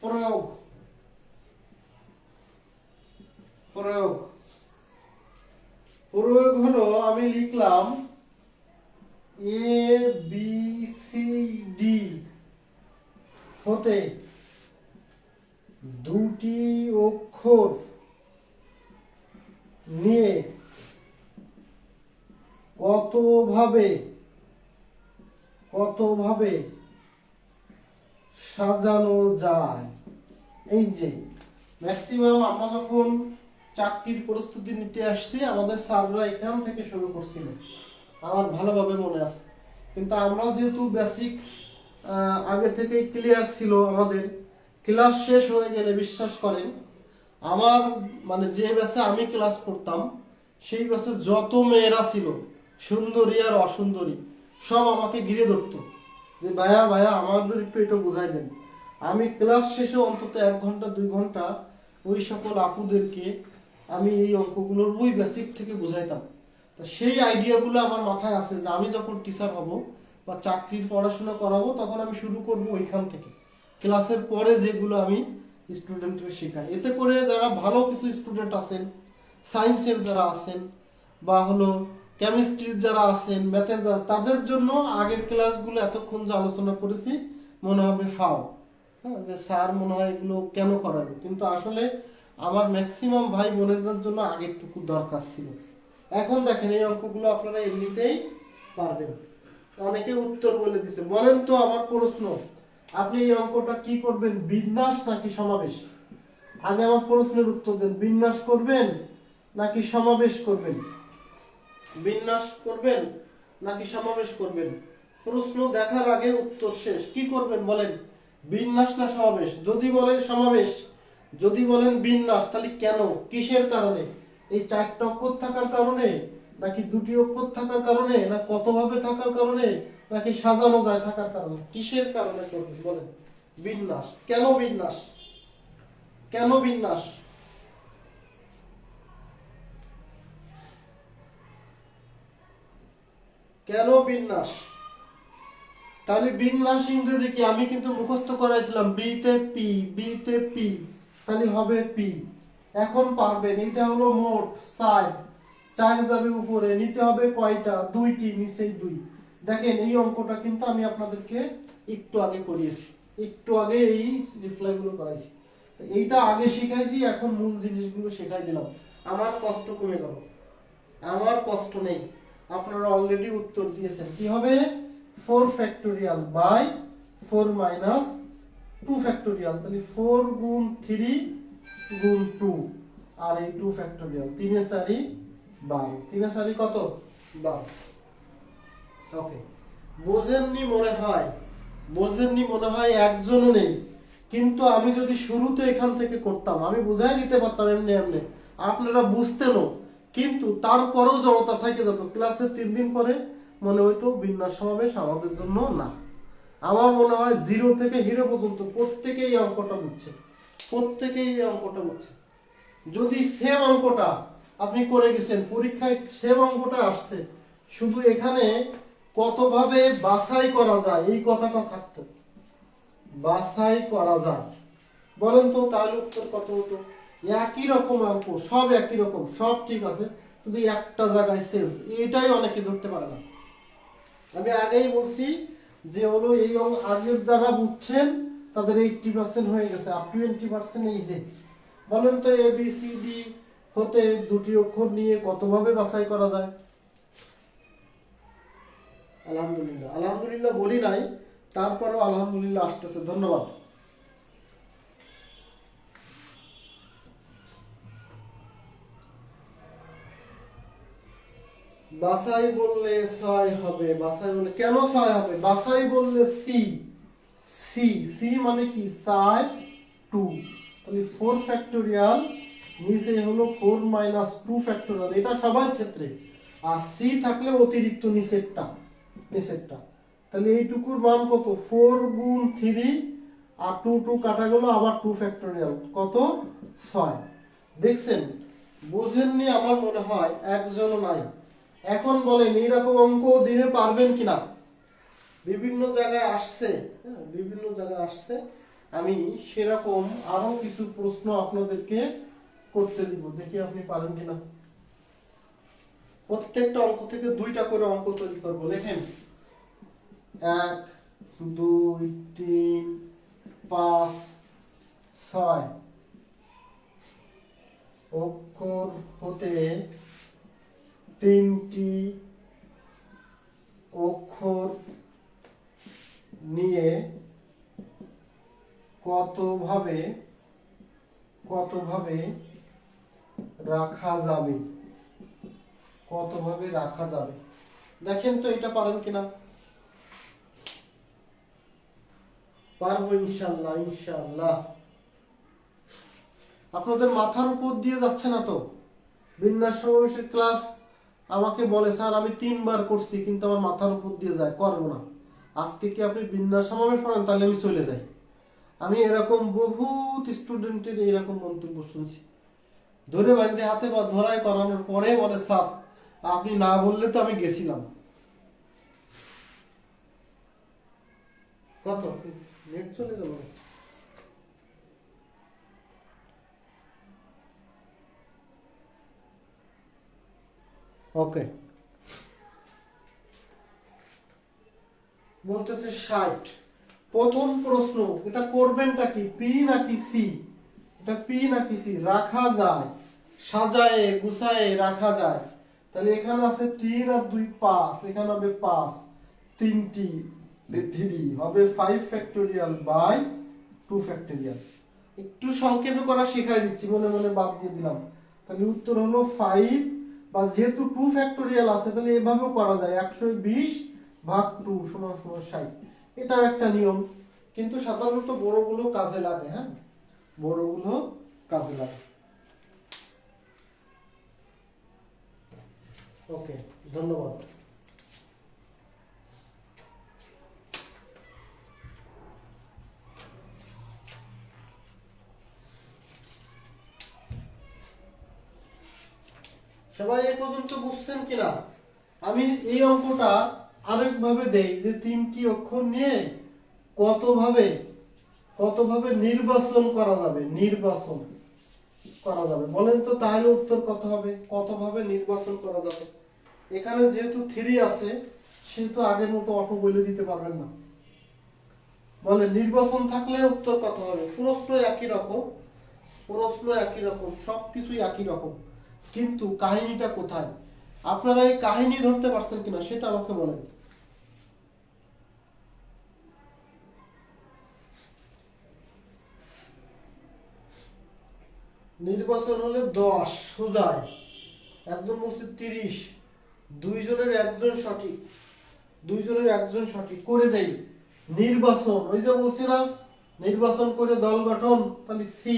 প্রয়োগ। প্রয়োগ, প্রয়োগ হলো আমি লিখলাম এ বি সি ডি হতে 2টি অক্ষর নিয়ে কতভাবে সাজানো যায়। এই যে ম্যাক্সিমাম আমরা যখন চাকরির প্রস্তুতি নিতে আসছি, আমাদের স্যাররা এখান থেকে শুরু করছিল, আমার ভালোভাবে মনে আছে। কিন্তু আমরা যেহেতু বেসিক আগে থেকেই ক্লিয়ার ছিল, আমাদের ক্লাস শেষ হয়ে গেলে বিশ্বাস করেন, আমার মানে যে ব্যাচে আমি ক্লাস করতাম সেই ব্যাচে যত মেয়েরা ছিল, সুন্দরী আর অসুন্দরী, সব আমাকে ঘিরে ধরতো যে ভাইয়া ভাইয়া আমাদের একটু এটা বুঝাই দেন। আমি ক্লাস শেষে অন্তত 1 ঘন্টা 2 ঘন্টা ওই সকল আপুদেরকে আমি এই অঙ্কগুলোর ওই বেসিক থেকে বুঝাইতাম। তো সেই আইডিয়াগুলো আমার মাথায় আছে যে আমি যখন টিচার হব বা চাকরির পড়াশোনা করাবো তখন আমি শুরু করব ওইখান থেকে, ক্লাসের পরে যেগুলো আমি স্টুডেন্টদের শেখাই। এতে করে যারা ভালো কিছু স্টুডেন্ট আছেন, সায়েন্সের যারা আছেন বা হলো কেমিস্ট্রির যারা আছেন, ম্যাথের যারা, তাদের জন্য আগের ক্লাসগুলো এতক্ষণ যে আলোচনা করেছি মনে হবে ফাও, হ্যাঁ, যে স্যার মনে হয় এগুলো কেন করালো, কিন্তু আসলে আমার ম্যাক্সিমাম ভাই বোনেদের জন্য আগেরটুকু দরকার ছিল। এখন দেখেন এই অঙ্কগুলো আপনারা এমনিতেই পারবেন। অনেকে উত্তর বলে দিছে, বলেন তো আমার প্রশ্ন, আপনি এই অঙ্কটা কি করবেন, বিন্যাস নাকি সমাবেশ? আগে আমার প্রশ্নের উত্তর দেন, বিন্যাস করবেন নাকি সমাবেশ করবেন? বিন্যাস করবেন নাকি সমাবেশ করবেন? প্রশ্ন দেখার আগে উত্তর শেষ। কি করবেন বলেন, বিন্যাস না সমাবেশ? যদি বলেন সমাবেশ, যদি বলেন বিন্যাস, তাহলে কেন, কিসের কারণে? এই 4টা অক্ষর থাকার কারণে, নাকি 2টি অক্ষর থাকার কারণে, না কতভাবে থাকার কারণে, নাকি সাজানো যায় থাকার কারণে? কিসের কারণে করবেন বলেন বিন্যাস? কেন বিন্যাস? কেন বিন্যাস? কেন বিন্যাস? তাহলে বিন্যাস ইংরেজি কি? আমি কিন্তু মুখস্থ করাইছিলাম, বি তে পি, বি তে পি, তাহলে হবে পি। এখন পারবেন, এটা হলো মোট 4, 4 যাবে উপরে, নিতে হবে কয়টা? 2টি, নিচেই 2। দেখেন এই অঙ্কটা কিন্তু আমি আপনাদেরকে একটু আগে করিয়েছি, একটু আগে এই রিপ্লাইগুলো করাইছি। তো এইটা আগে শিখাইছি, এখন মূল জিনিসগুলো শেখাই দিলাম, আমার কষ্ট কমে গেল, আমার কষ্ট নেই। আপনারা অলরেডি উত্তর দিয়েছেন। কি হবে? 4 ফ্যাক্টোরিয়াল বাই 4 মাইনাস 2 ফ্যাক্টোরিয়াল, তাহলে 4 গুণ 3 গুণ 2 আর এই 2 ফ্যাক্টোরিয়াল, 3 এ 4 12, 3 এ 4 কত? 12। ওকে, বোঝেননি মনে হয়, বোঝেননি মনে হয়, একজনও নেই। কিন্তু আমি যদি শুরুতে এখান থেকে করতাম, আমি বুঝাই দিতে পারতাম এমনি এমনি, আপনারা বুঝতেনও, কিন্তু তারপরেও জড়তা থেকে যেত। ক্লাসের 3 দিন পরে মনে হইতো বিন্যাস সমাবেশ আমাদের জন্য না। আমার মনে হয় 0 থেকে হিরো পর্যন্ত প্রত্যেকেই এই অঙ্কটা বুঝছে, প্রত্যেকেই এই অঙ্কটা বুঝছে। যদি সেম অঙ্কটা আপনি করে গেছেন, পরীক্ষায় সেম অঙ্কটা আসছে, শুধু এখানে কতভাবে বাছাই করা যায় এই কথাটা থাকতো, বাছাই করা যায়, বলেন তো তাহলে উত্তর কত হতো? একই রকম অঙ্ক, সব একই রকম, সব ঠিক আছে, শুধু একটা জায়গায় চেঞ্জ, এটাই অনেকে ধরতে পারে না। আমি আগেই বলছি যে হলো এই আগের যারা বুঝছেন তাদের 80% হয়ে গেছে, আর 20% এই যে। বলেন তো এ বি সি ডি হতে 2টি অক্ষর নিয়ে কতভাবে বাছাই করা যায়? আলহামদুলিল্লাহ, আলহামদুলিল্লাহ বলি নাই, তারপরেও আলহামদুলিল্লাহ আসতেছে, ধন্যবাদ। বাছাই বললে 6 হবে, বাছাই বললে কেন 6 হবে? বাছাই বললে সি, সি, সি মানে কি? 4 2, তাহলে 4 ফ্যাক্টোরিয়াল, নিচে হলো 4 মাইনাস 2 ফ্যাক্টোরিয়াল, এটা সবার ক্ষেত্রে। আর সি থাকলে অতিরিক্ত নিচেরটা, নিচেরটা, তাহলে এইটুকুর মান কত? 4 গুণ 3 আর 2 2 কাটা গেল, আবার 2 ফ্যাক্টোরিয়াল, কত? 6। দেখছেন, বুঝেননি আমার মনে হয় একজনও নাই। এখন বলেন এইরকম অঙ্ক দিনে পারবেন কিনা? বিভিন্ন জায়গায় আসছে, হ্যাঁ, বিভিন্ন জায়গায় আসছে, আমি সেরকম আরো কিছু প্রশ্ন আপনাদেরকে করতে দিব, দেখি আপনি পারেন কিনা। প্রত্যেকটা অঙ্ক থেকে 2টা করে অঙ্ক তৈরি করবো। দেখেন 1 2 3 5 6 অক্ষর হতে 3টি অক্ষর নিয়ে কতভাবে রাখা যাবে, কতভাবে রাখা যাবে? দেখেন তো এটা পারেন কিনা। পারবো ইনশাআল্লাহ, ইনশাআল্লাহ। আপনাদের মাথার উপর দিয়ে যাচ্ছে না তো? বিন্যাস সমাবেশের ক্লাস আমাকে বলে স্যার আমি 3 বার করছি কিন্তু আমার মাথার উপর দিয়ে যায়, করবো না। আজকে কি আপনি বিন্যাস সমাবেশ পড়ান, তাহলে আমি চলে যাই। আমি এরকম বহুত স্টুডেন্টের এরকম মন্তব্য শুনছি, ধরে বাঁধতে হাতে বা ধরায় করানোর পরে বলে স্যার আপনি না বললে তো আমি গেছিলাম। কত নেট চলে গেল? ওকে, বলতেছে 60। প্রথম প্রশ্ন, এটা করবেনটা কি, পি নাকি সি? এটা পি নাকি সি? রাখা যায়, সাজায়ে গুছায়ে রাখা যায়। তাহলে এখানে আছে 3 আর 2 5, এখানে হবে 5, 3টি 3 হবে 5 ফ্যাক্টোরিয়াল বাই 2 ফ্যাক্টোরিয়াল। একটু সংক্ষেপে করা শেখাই দিচ্ছি, মনে মনে বাদ দিয়ে দিলাম। তাহলে উত্তর হলো 5, বা যেহেতু 2 ফ্যাক্টোরিয়াল আছে তাহলে এভাবেও করা যায়, 120 ভাগ 2 সমান সমান 60। এটাও একটা নিয়ম, কিন্তু সাধারণত বড়গুলো কাজে লাগে। হ্যাঁ, বড়গুলো কাজে লাগে। ওকে, ধন্যবাদ। সবাই এই পর্যন্ত বুঝছেন কিনা? আমি এই অঙ্কটা আরেকভাবে দেই, যে 3টি অক্ষর নিয়ে কতভাবে নির্বাচন করা যাবে, নির্বাচন করা যাবে বলেন তো, তাহলে উত্তর কত হবে? কতভাবে নির্বাচন করা যাবে? এখানে যেহেতু 3 আছে সেহেতু আগের মতো অটো বলে দিতে পারবেন না। বলে নির্বাচন থাকলে উত্তর কত হবে? প্রশ্ন একই রকম, সবকিছুই একই রকম, কিন্তু কাহিনীটা কোথায়? আপনারা এই কাহিনী ধরতে পারছেন কিনা সেটা আমাকে বলেন। নির্বাচন হলে 10 সোজায়, একজন বলছে 30, দুইজনের একজন সঠিক করে দেই। নির্বাচন, ওই যে বলছিলাম নির্বাচন করে দল গঠন, তাহলে সি।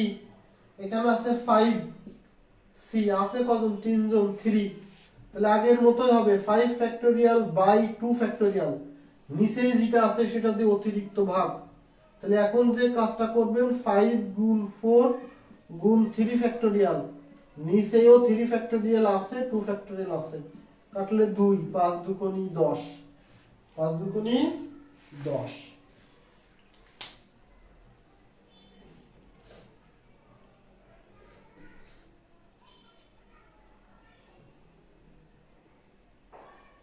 এখানে আছে 5, সি আছে কজন? 3 জন, 3। তাহলে আগের মতোই হবে 5 ফ্যাক্টোরিয়াল বাই 2 ফ্যাক্টোরিয়াল, নিচে যেটা আছে সেটা দিয়ে অতিরিক্ত ভাগ। তাহলে এখন যে কাজটা করবেন, 5 গুণ 4 গুণ 3 ফ্যাক্টোরিয়াল, নিচেও 3 ফ্যাক্টোরিয়াল আছে, 2 ফ্যাক্টোরিয়াল আছে, কাটলে 2, 5 দুগুণী 10, 5 দুগুণী 10।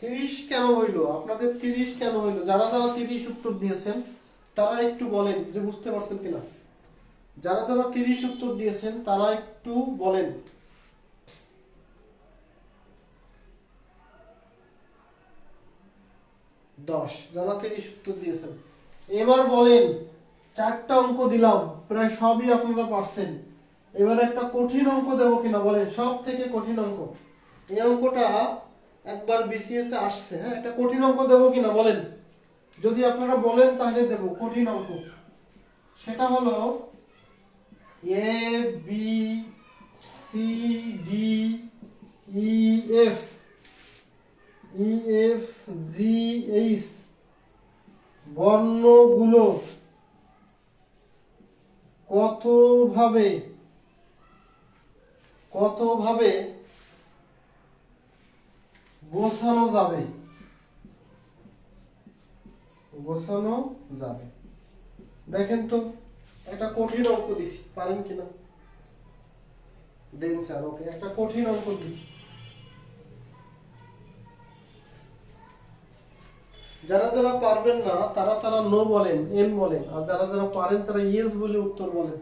তিরিশ কেন হইলো আপনাদের? 30 কেন হইলো? যারা যারা 30 উত্তর দিয়েছেন তারা একটু বলেন যে বুঝতে পারছেন কিনা। যারা যারা 30 উত্তর দিয়েছেন তারা একটু বলেন। 10 যারা 30 উত্তর দিয়েছেন। এবার বলেন, 4টা অঙ্ক দিলাম, প্রায় সবই আপনারা পারছেন। এবার একটা কঠিন অঙ্ক দেব কিনা বলেন, সব থেকে কঠিন অঙ্ক। এই অঙ্কটা একবার বিসিএস এ আসছে। হ্যাঁ, একটা কঠিন অঙ্ক দেব কিনা বলেন। যদি আপনারা বলেন তাহলে দেব কঠিন অঙ্ক। সেটা হলো A B C D E F, G H বর্ণগুলো কতভাবে গোছানো যাবে, দেখেন তো, একটা কঠিন অঙ্ক দিছি, পারেন কিনা দেন স্যার। ওকে, একটা কঠিন অঙ্ক দিছি। যারা যারা পারবেন না তারা তারা নো বলেন, এন বলেন, আর যারা যারা পারেন তারা ইয়েস বলে উত্তর বলেন।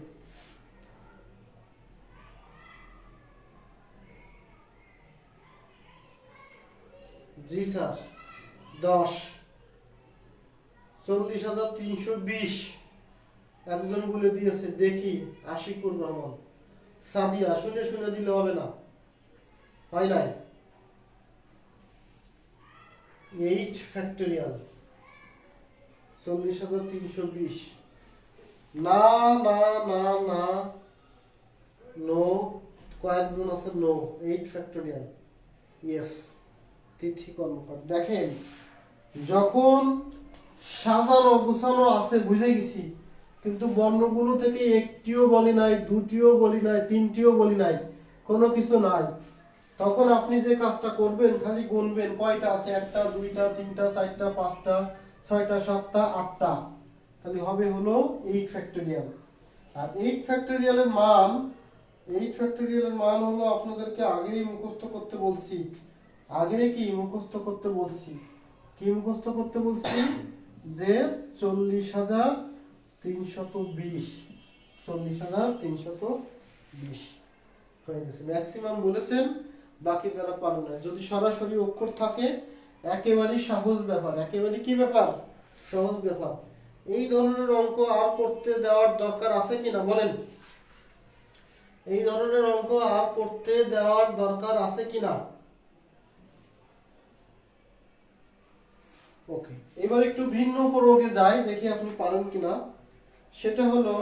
জি স্যার। 10, 40,320 একজন বলে দিয়েছে, দেখি আশিকুর রহমান। সাদিয়া, শুনে শুনে দিলে হবে না, হয় নাই। 8 ফ্যাক্টোরিয়াল 40,320, না না না না, নো, কয়েকজন আছে no. 8 factorial yes. Tithi Karmakar, দেখেন যখন সাজানো গুছানো আছে বুঝে গেছি, কিন্তু বর্ণগুলো থেকে একটিও বলি নাই, দুটিও বলি নাই, তিনটিও বলি নাই, কোনো কিছু নাই। তখন আপনি যে কাজটা করবেন, খালি গুনবেন কয়টা আছে, একটা, দুইটা, তিনটা, চারটা, পাঁচটা, ছয়টা, সাতটা, আটটা, তাহলে হবে হলো 8 ফ্যাক্টোরিয়াল। আর 8 ফ্যাক্টোরিয়ালের মান, 8 ফ্যাক্টোরিয়ালের মান হলো আপনাদেরকে আগেই মুখস্থ করতে বলছি। আগে কি মুখস্থ করতে বলছি? কি মুখস্থ করতে বলছি? যে 40,320, 40,320 হয়ে গেছে। ম্যাক্সিমাম বলেছেন, বাকি যারা পারেন না। যদি সরাসরি অক্ষর থাকে একেবারেই সহজ ব্যাপার, একেবারে কি ব্যাপার, সহজ ব্যাপার। এই ধরনের অঙ্ক আর করতে দেওয়ার দরকার আছে কিনা বলেন? এই ধরনের অঙ্ক আর করতে দেওয়ার দরকার আছে কিনা? ওকে, এবার একটু ভিন্ন প্রয়োগে যাই, দেখি আপনি পারেন কিনা। সেটা হলো,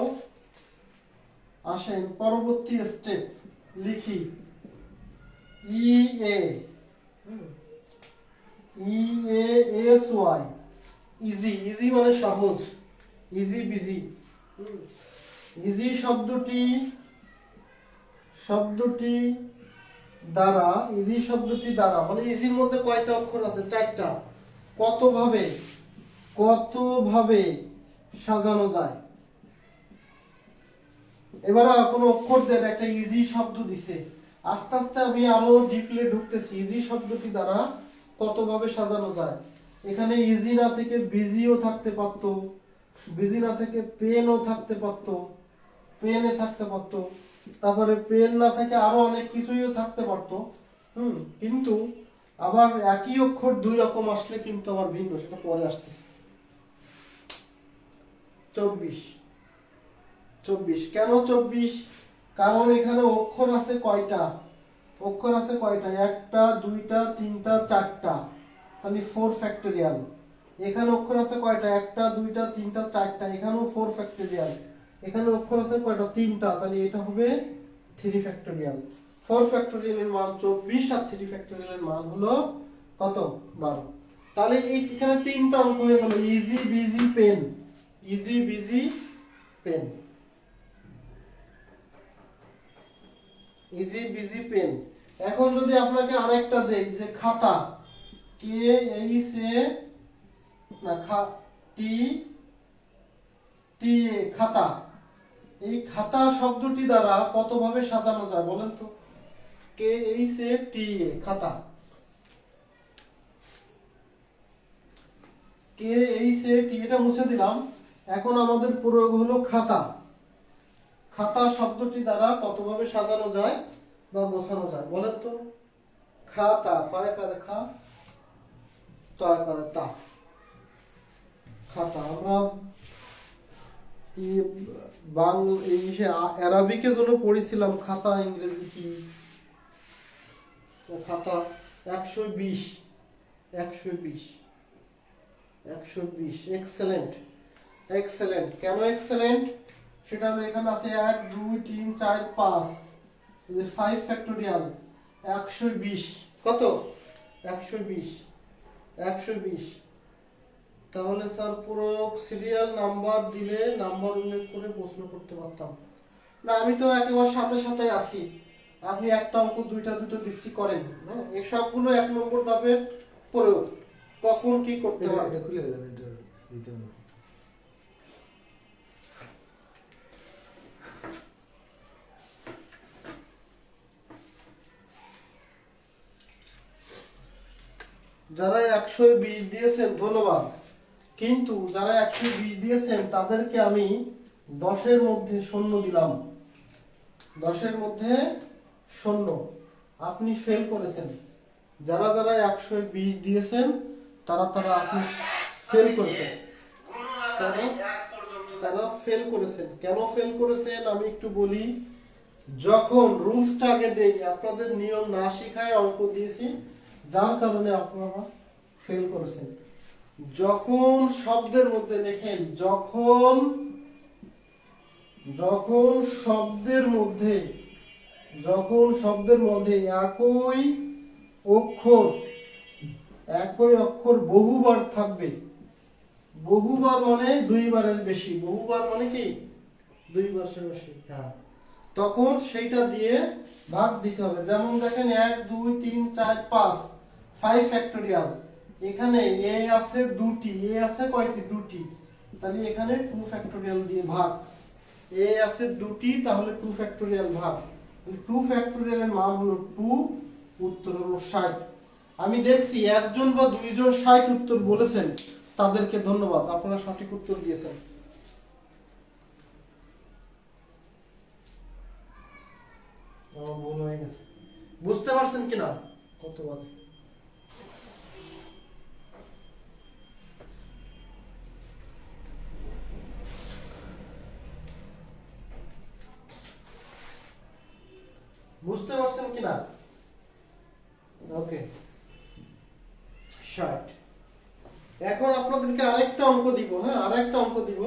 আসেন পরবর্তী স্টেপ লিখি। E A S Y, easy, easy মানে সহজ, ইজি বিজি। ইজি শব্দটি দ্বারা, ইজি শব্দটি দ্বারা মানে ইজির মধ্যে কয়টা অক্ষর আছে? 4টা। কতভাবে সাজানো যায়? এবার কোনো অক্ষর দেন, একটা ইজি শব্দ দিছে, আস্তে আস্তে আমি আরো ডিপলি ঢুকতেছি। ইজি শব্দটি দ্বারা কতভাবে সাজানো যায়? এখানে ইজি না থেকে বিজিও থাকতে পারতো, বিজি না থেকে পেনও থাকতে পারতো, পেনে থাকতে পারতো, তারপরে পেন না থেকে আরো অনেক কিছুইও থাকতে পারতো। কিন্তু আবার একই অক্ষর দুই রকম আসলে কিন্তু আবার ভিন্ন, সেটা পরে আসতেছে। 24, কেন 24? কারণ এখানে অক্ষর আছে কয়টা? অক্ষর আছে কয়টা? একটা, দুইটা, তিনটা, চারটা, তাহলে 4 ফ্যাক্টোরিয়াল। এখানে অক্ষর আছে কয়টা? একটা, দুইটা, তিনটা, চারটা, এখানেও 4 ফ্যাক্টোরিয়াল। এখানে অক্ষর আছে কয়টা? 3টা, তাহলে এটা হবে 3 ফ্যাক্টোরিয়াল। 4 ফ্যাক্টোরিয়ালের মান 24 আর 3 ফ্যাক্টোরিয়ালের মান হলো কত? 12। তাহলে এই এখানে 3টা অঙ্ক হয়ে গেল, easy busy pen, easy busy pen, easy busy pen. এখন যদি আপনাকে আরেকটা দেই যে খাতা, কে এইচ এ না টি টি এ, খাতা, এই খাতা শব্দটি দ্বারা কতভাবে সাজানো যায় বলেন তো? কে এইচ এ টি এ, খাতা, কে এইচ এ টি, এটা মুছে দিলাম। এখন আমাদের প্রয়োগ হলো খাতা। খাতা শব্দটি দ্বারা কতভাবে সাজানো যায় বা বোঝানো যায় বলেন তো? খাতা, কয় করে খা, তয় করে তা, খাতা। আমরা আরবিকে জন্য পড়েছিলাম খাতা ইংরেজি কি? খাতা 120, 120, 120। Excellent, excellent. কেন এক্সেলেন্ট? সেটা হলো এখানে আছে 1 2 3 4 5, এই যে 5 ফ্যাক্টোরিয়াল, 120। কত? 120, 120। তাহলে স্যার পুরো সিরিয়াল নাম্বার দিলে নাম্বার উল্লেখ করে প্রশ্ন করতে পারতাম না। আমি তো একেবারে সাথে সাথে আসি, আপনি একটা অঙ্ক দুইটা দিচ্ছি করেন। হ্যাঁ, এই সবগুলো 1 নম্বর ধাপের প্রয়োগ। কখন কি করতে হবে
এটা খুলে গেল, এটা দিতে হবে।
যারা 120 দিয়েছেন ধন্যবাদ, কিন্তু যারা 120 দিয়েছেন তাদেরকে আমি 10-এর মধ্যে 0 দিলাম, 10-এর মধ্যে 0। আপনি ফেল করেছেন। যারা যারা 120 দিয়েছেন তারা আপনি ফেল করেছেন, তারা ফেল করেছেন। কেন ফেল করেছেন আমি একটু বলি। যখন রুলসটা আগে দেই, আপনাদের নিয়ম না শিখায় অঙ্ক দিয়েছি, যার কারণে আপনারা ফেল করেছেন। যখন শব্দের মধ্যে দেখেন, যখন শব্দের মধ্যে একই অক্ষর বহুবার থাকবে, বহুবার মানে দুইবারের বেশি, বহুবার মানে কি দুইবারের বেশি, হ্যাঁ, তখন সেইটা দিয়ে ভাগ দিতে হবে। যেমন দেখেন 1 2 3 4 5 5 ফ্যাক্টোরিয়াল, এখানে এ আছে দুটি, এ আছে কয়টি দুটি, তাহলে এখানে 2 ফ্যাক্টোরিয়াল দিয়ে ভাগ। এ আছে দুটি, তাহলে 2 ফ্যাক্টোরিয়াল ভাগ, 2 ফ্যাক্টোরিয়ালের মান হলো 2, উত্তর হলো 60। আমি দেখছি একজন বা দুইজন 60 উত্তর বলেছেন, তাদেরকে ধন্যবাদ, আপনারা সঠিক উত্তর দিয়েছেন। ভুল হয়ে গেছে, বুঝতে পারছেন কিনা কত বাজে? বুঝতে পারছেন কিনা? ওকে, 60। এখন আপনাদেরকে আরেকটা অঙ্ক দিব, হ্যাঁ আরেকটা অঙ্ক দিব,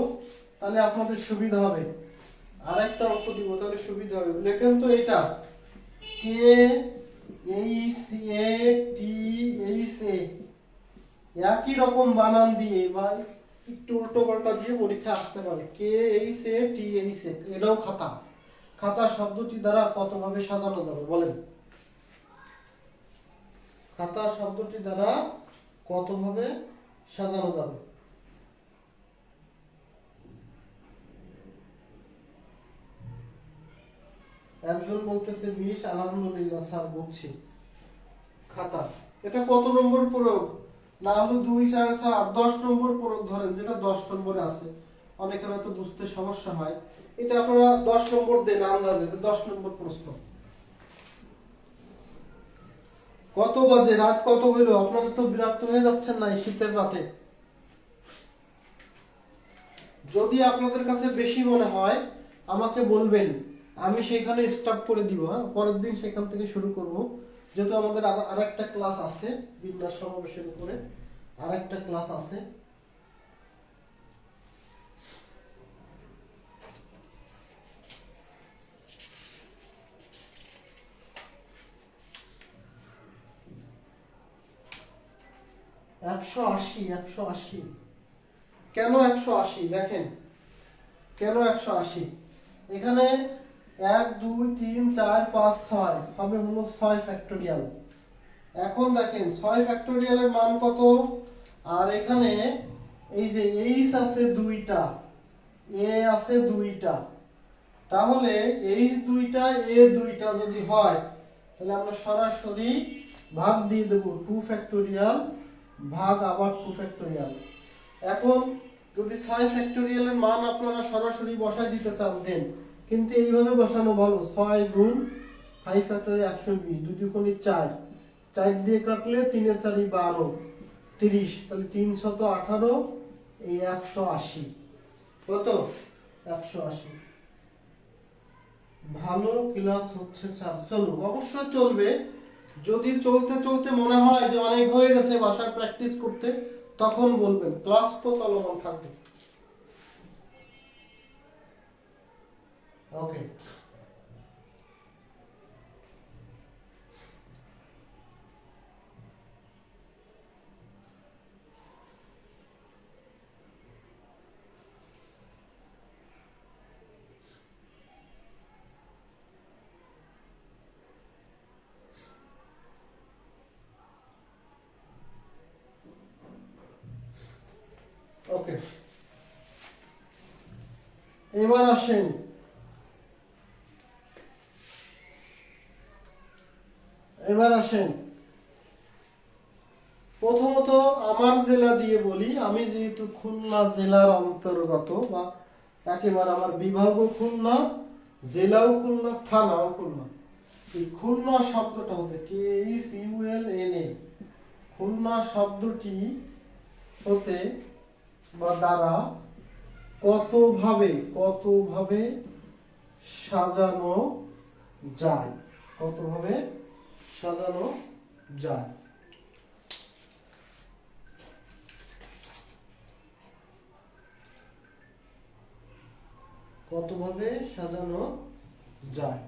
তাহলে আপনাদের সুবিধা হবে। আরেকটা অঙ্ক দিব, তাহলে সুবিধা হবে। লেখেন তো এটা K H A T H A, একই রকম বানান দিয়ে বা একটু উল্টো পাল্টা দিয়ে পরীক্ষা আসতে পারে। K H A T H A, এটাও খাতা। খাতা শব্দটি দ্বারা কতভাবে সাজানো যাবে বলেন? খাতা শব্দটি দ্বারা কতভাবে সাজানো যাবে? একজন বলতেছে 20, আলহামদুলিল্লাহ স্যার বুঝছি। খাতা, এটা কত নম্বর প্রয়োগ? না হলো 2 4 6 8 10 নম্বর প্রয়োগ ধরেন, যেটা 10 নম্বরে আছে। অনেকের হয়তো বুঝতে সমস্যা হয়, এটা আপনারা 10 নম্বর দেন আন্দাজে, 10 নম্বর প্রশ্ন। কত বাজে, রাত কত হইলো? আপনারা তো বিরক্ত হয়ে যাচ্ছেন না এই শীতের রাতে? যদি আপনাদের কাছে বেশি মনে হয় আমাকে বলবেন, আমি সেখানে স্টপ করে দিব, হ্যাঁ পরের দিন সেখান থেকে শুরু করব। যেহেতু আমাদের আরেকটা ক্লাস আছে বিন্যাস সমাবেশের উপরে, আরেকটা ক্লাস আছে। একশো আশি, 180। কেন 180? দেখেন কেন 180। এখানে 1 2 3 4 5 6 হবে হলো 6 ফ্যাক্টোরিয়াল। এখন দেখেন 6 ফ্যাক্টোরিয়ালের মান কত? আর এখানে এই যে এইচ আছে দুইটা, এ আছে দুইটা, তাহলে এইচ দুইটা এ দুইটা যদি হয়, তাহলে আমরা সরাসরি ভাগ দিয়ে দেব 2 ফ্যাক্টোরিয়াল ভাগ আবার 2 ফ্যাক্টোরিয়াল। এখন যদি 6 ফ্যাক্টোরিয়ালের মান আপনারা সরাসরি বসায় দিতে চান দেন, কিন্তু এইভাবে বসানো ভালো। 6 গুণ 5 ফ্যাক্টোরিয়াল 120, 2 দুগুণে 4, 4 দিয়ে কাটলে 3 এ 4 12, 30, তাহলে 318, এই 180। কত? 180। ভালো ক্লাস হচ্ছে স্যার, চলুক, অবশ্যই চলবে। যদি চলতে চলতে মনে হয় যে অনেক হয়ে গেছে, বাসায় প্র্যাকটিস করতে, তখন বলবেন, ক্লাস তো চলমান থাকবে। ওকে, ওকে, এবার আসেন প্রথমত আমার জেলা দিয়ে বলি। আমি যেহেতু খুলনা জেলার অন্তর্গত, বা একেবারে আমার বিভাগও খুলনা, জেলাও খুলনা, থানাও খুলনা। এই খুলনা শব্দটা হতে KECULNA, খুলনা শব্দটি হতে বা দ্বারা কতভাবে সাজানো যায়, কতভাবে সাজানো যায়। কতভাবে সাজানো যায়।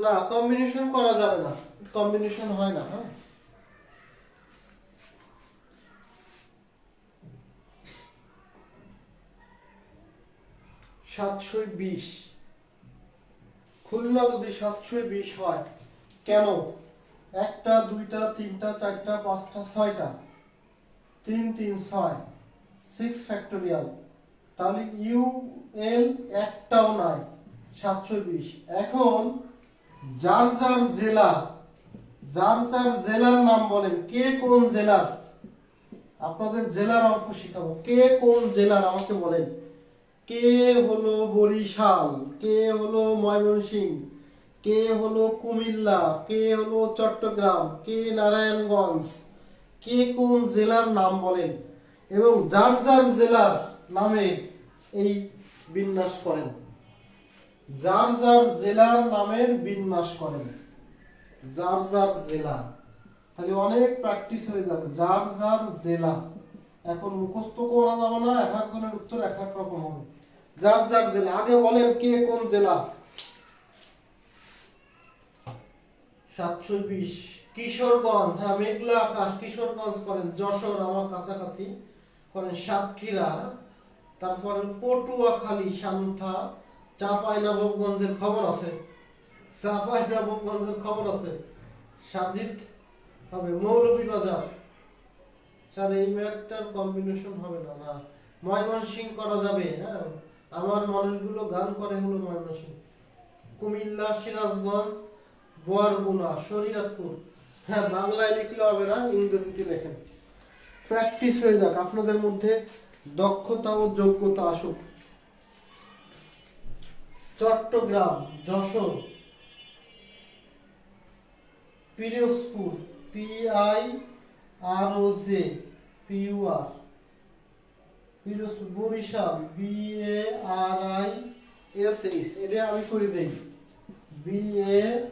না, কম্বিনেশন করা যাবে না, কম্বিনেশন হয় না। হ্যাঁ, 720 খুলনা যদি 720 হয়, কেন? একটা, দুইটা, তিনটা, চারটা, পাঁচটা, ছয়টা, 3 3 6, 6 ফ্যাক্টোরিয়াল, তাহলে ইউএল একটাও নাই, 720। এখন যার যার জেলা, যার যার জেলার নাম বলেন, কে কোন জেলার? আপনাদের জেলার অঙ্ক শিখাবো, কে কোন জেলার আমাকে বলেন। কে হলো বরিশাল, কে হলো ময়মনসিংহ, কে হলো কুমিল্লা, কে হলো চট্টগ্রাম, কে নারায়ণগঞ্জ, কে কোন জেলার নাম বলেন এবং যার যার জেলার নামে এই বিন্যাস করেন, যার যার জেলার নামের বিন্যাস করেন, যার যার জেলা। তাহলে অনেক প্র্যাকটিস হয়ে যাবে। যার যার জেলা, এখন মুখস্থ করা যাবে না, এক একজনের উত্তর এক এক রকম হবে। যার যার জেলা, আগে বলেন কে কোন জেলা। 720 কিশোরগঞ্জ, হ্যাঁ মেঘলা আকাশ, কিশোরগঞ্জ করেন। যশোর আমার কাছাকাছি করেন, সাতক্ষীরা, তারপরে পটুয়াখালী, সান্থা, চাঁপাইনবাবগঞ্জের খবর আছে, চাঁপাইনবাবগঞ্জের খবর আছে, সাজিদ হবে, মৌলভীবাজার। স্যার এই ম্যাথটার কম্বিনেশন হবে না। না, ময়মনসিংহ করা যাবে। হ্যাঁ, আমার মানুষগুলো গান করে হলো ময়মনসিংহ। কুমিল্লা, সিরাজগঞ্জ, বরগুনা, শরীয়তপুর। হ্যাঁ, বাংলায় লিখলে হবে না, ইংরেজিতে লেখেন। প্র্যাকটিস হয়ে যাক, আপনাদের মধ্যে দক্ষতা ও যোগ্যতা আসুক। Chittagong, Jessore, Pirojpur, PIROJ, PUR, Pirojpur, Barishal, BARISH, এটা আমি করে দেই, BARISH,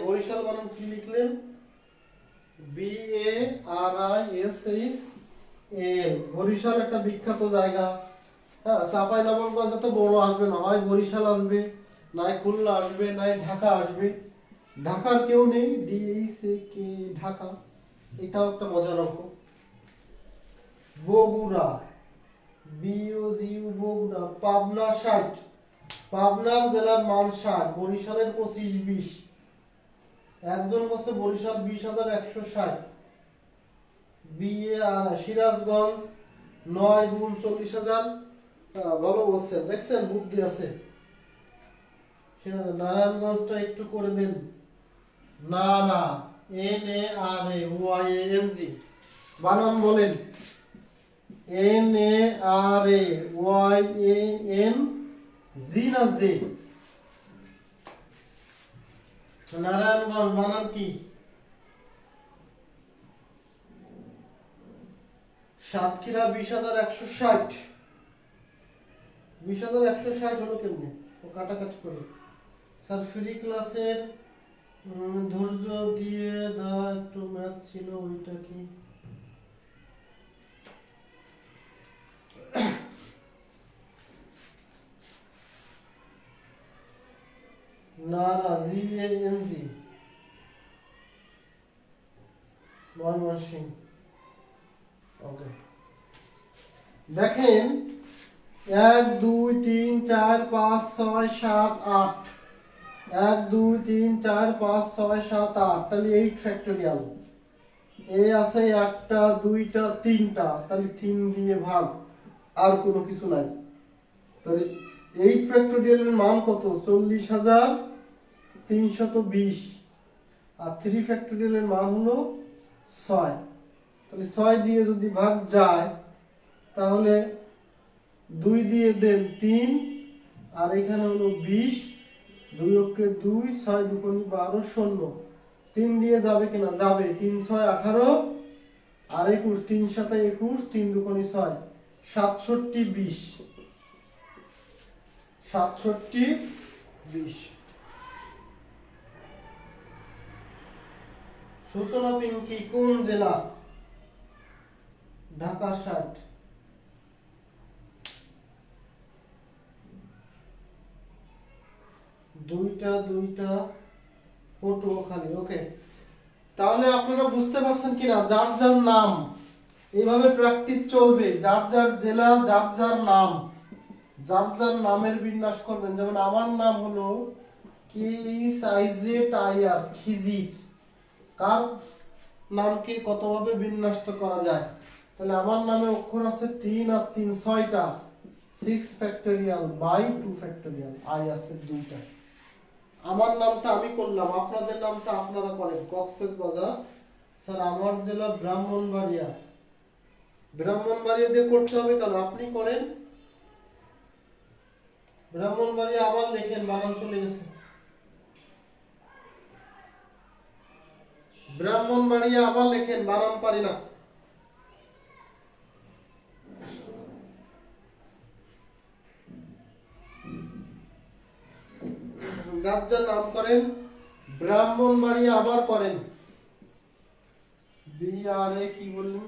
বরিশাল বানান কি লিখলেন? BARISH। বরিশাল একটা বিখ্যাত জায়গা। হ্যাঁ, চাঁপাইনবাবগঞ্জ তো বড় আসবে না, হয় বরিশাল আসবে, নাই খুলনা আসবে, নাই ঢাকা আসবে। ঢাকার কেউ নেই, DHK ঢাকা, এটাও একটা মজার অঙ্ক। বগুড়া, BOGU বগুড়া, পাবনা 60, পাবনার জেলার মান 60, বরিশালের 25 20, একজন বলছে বরিশাল 20,160। BAR, সিরাজগঞ্জ 9 গুণ 40,000, ভালো বলছেন, দেখছেন বুদ্ধি আছে। নারায়ণগঞ্জটা একটু করে দেন, নারা, NARAYANG, বানান বলেন, NARAYANG না জে? নারায়ণগঞ্জ বানান কি? সাতক্ষীরা 20,160, 20,160 হলো কেমনে? ও কাটাকাটি করে। স্যার ফ্রি ক্লাসের ধৈর্য দিয়ে দেওয়া একটু ম্যাথ ছিল, ওইটা কি? নারা, GANG, ময়মনসিংহ। ওকে, দেখেন 1 2 3 4 5 6 7 8, 1 2 3 4 5 6 7 8, তাহলে 8 ফ্যাক্টোরিয়াল। এ আছে একটা, দুইটা, তিনটা, তাহলে 3 দিয়ে ভাগ, আর কোনো কিছু নাই। তাহলে 8 ফ্যাক্টোরিয়ালের মান কত? 40,320। আর 3 ফ্যাক্টোরিয়ালের মান হলো 6। তাহলে 6 দিয়ে যদি ভাগ যায়, তাহলে 2 দিয়ে দেন 3, আর এখানে হলো 20, 2 অক্ষে 2, 6 দুগুণে 12, 0। 3 দিয়ে যাবে কিনা? যাবে। 3 6 18, আর 21, 3 7 21, 3 দুগুণে 6, 67 20, 67 20। সূচনা পিঙ্কি কোন জেলা? ঢাকা 60। দুইটা দুইটা পটুয়াখালী। ওকে, তাহলে আপনারা বুঝতে পারছেন কিনা যার যার নাম এইভাবে প্র্যাকটিস চলবে, যার যার জেলা যার যার নাম, যার যার নামের বিন্যাস করবেন। যেমন আমার নাম হলো KIZIR, খিজির। কার নামকে কতভাবে বিন্যস্ত করা যায়? তাহলে আমার নামে অক্ষর আছে 3 আর 3 6টা, 6 ফ্যাক্টরিয়াল বাই 2 ফ্যাক্টরিয়াল, আই আছে 2টা। আমার নামটা আমি করলাম, আপনাদের নামটা আপনারা করেন। কক্সবাজার, স্যার আমার জেলা ব্রাহ্মণবাড়িয়া। ব্রাহ্মণবাড়িয়া দিয়ে করতে হবে কেন? আপনি করেন ব্রাহ্মণবাড়িয়া, আবার লেখেন, বানান চলে গেছে। ব্রাহ্মণবাড়িয়া আবার লেখেন, বানান পারি না। যার যার নাম করেন। ব্রাহ্মণবাড়িয়া আবার করেন, BRA কি বললেন?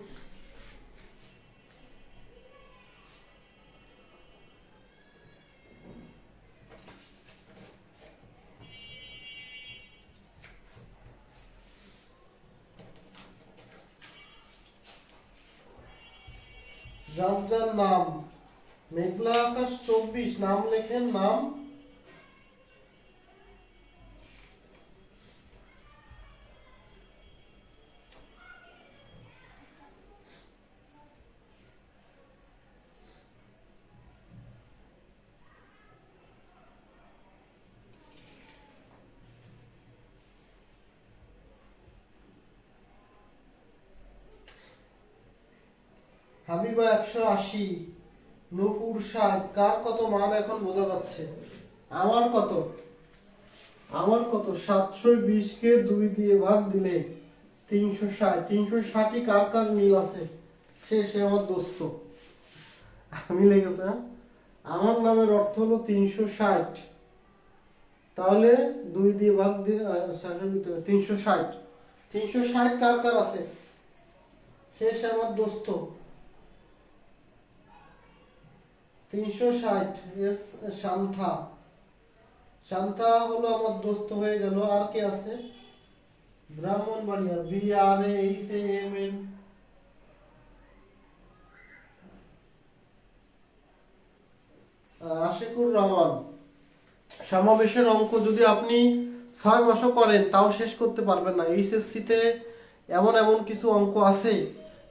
যার যার নাম। মেঘলা আকাশ 24, নাম লেখেন, নাম। হাবিবা 180, নূপুর 60। কার কত মান এখন বোঝা যাচ্ছে? আমার কত? আমার কত? 720 কে 2 দিয়ে ভাগ দিলে 360। 360ই কার কার মিল আছে? সে আমার দোস্ত। মিলে গেছে, হ্যাঁ? আমার নামের অর্থ হলো 360, তাহলে 2 দিয়ে ভাগ দিয়ে 360। 360 কার কার আছে? সে আমার দোস্ত। 360 এস শান্তা। শান্তা হলো আমার দোস্ত হয়ে গেল। আর কে আছে? ব্রাহ্মণবাড়িয়া, BRAHAMN। আশিকুর রহমান। সমাবেশের অঙ্ক যদি আপনি 6 মাসও করেন তাও শেষ করতে পারবেন না। এইচএসসিতে এমন এমন কিছু অঙ্ক আছে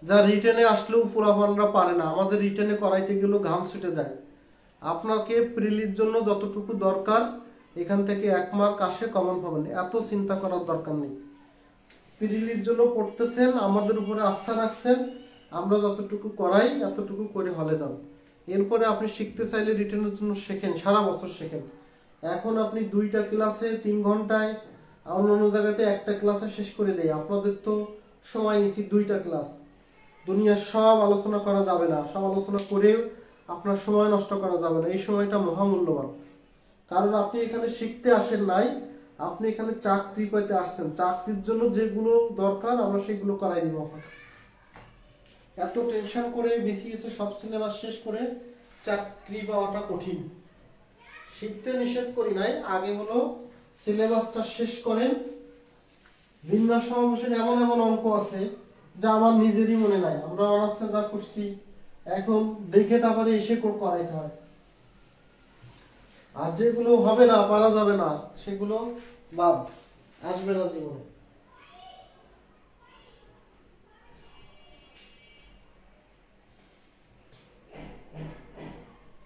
যা রিটেনে আসলেও পুরাপানরা পারে না। আমাদের রিটেনে করাইতে গেলেও ঘাম ছুটে যায়। আপনাকে প্রিলির জন্য যতটুকু দরকার এখান থেকে 1 মার্ক আসে, কমন পাবেন, এত চিন্তা করার দরকার নেই। প্রিলির জন্য পড়তেছেন, আমাদের উপরে আস্থা রাখছেন, আমরা যতটুকু করাই এতটুকু করে হলে যান। এরপরে আপনি শিখতে চাইলে রিটেনের জন্য শেখেন, সারা বছর শেখেন। এখন আপনি 2টা ক্লাসে 3 ঘন্টায়, অন্য জায়গাতে 1টা ক্লাসে শেষ করে দেয়। আপনাদের তো সময় নিছি 2টা ক্লাস, দুনিয়ার সব আলোচনা করা যাবে না। সব আলোচনা করে আপনার সময় নষ্ট করা যাবে না। এই সময়টা মহামূল্যবান, কারণ আপনি এখানে শিখতে আসেন নাই, আপনি এখানে চাকরি পাইতে আসছেন। চাকরির জন্য যেগুলো দরকার আমরা সেগুলো করাই দিব আপনাকে। এত টেনশন করে BCS সব সিলেবাস শেষ করে চাকরি পাওয়াটা কঠিন। শিখতে নিষেধ করি নাই, আগে হলো সিলেবাসটা শেষ করেন। বিন্যাস সমাবেশের এমন এমন অঙ্ক আছে যা আমার নিজেরই মনে নাই, আমরা অনার্সে যা করছি এখন দেখে তারপরে এসে করাইতে হয়। আর যেগুলো হবে না, পারা যাবে না, সেগুলো বাদ, আসবে না জীবনে।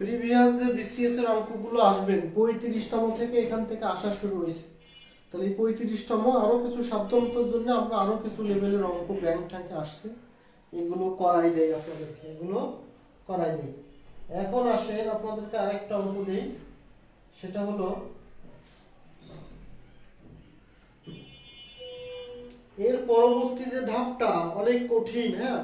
প্রিভিয়াস যে BCS এর অঙ্কগুলো আসবেন 35তম থেকে এখান থেকে আসা শুরু হয়েছে। তাহলে এই 35তম আরো কিছু সাবধানতার জন্য আমরা আরো কিছু লেভেলের অঙ্ক ব্যাংক ট্যাঙ্কে আসছে, এগুলো করাই দেই আপনাদেরকে, এগুলো করাই দেই। এখন আসেন আপনাদেরকে আরেকটা অঙ্ক দেই, সেটা হলো এর পরবর্তী যে ধাপটা অনেক কঠিন। হ্যাঁ,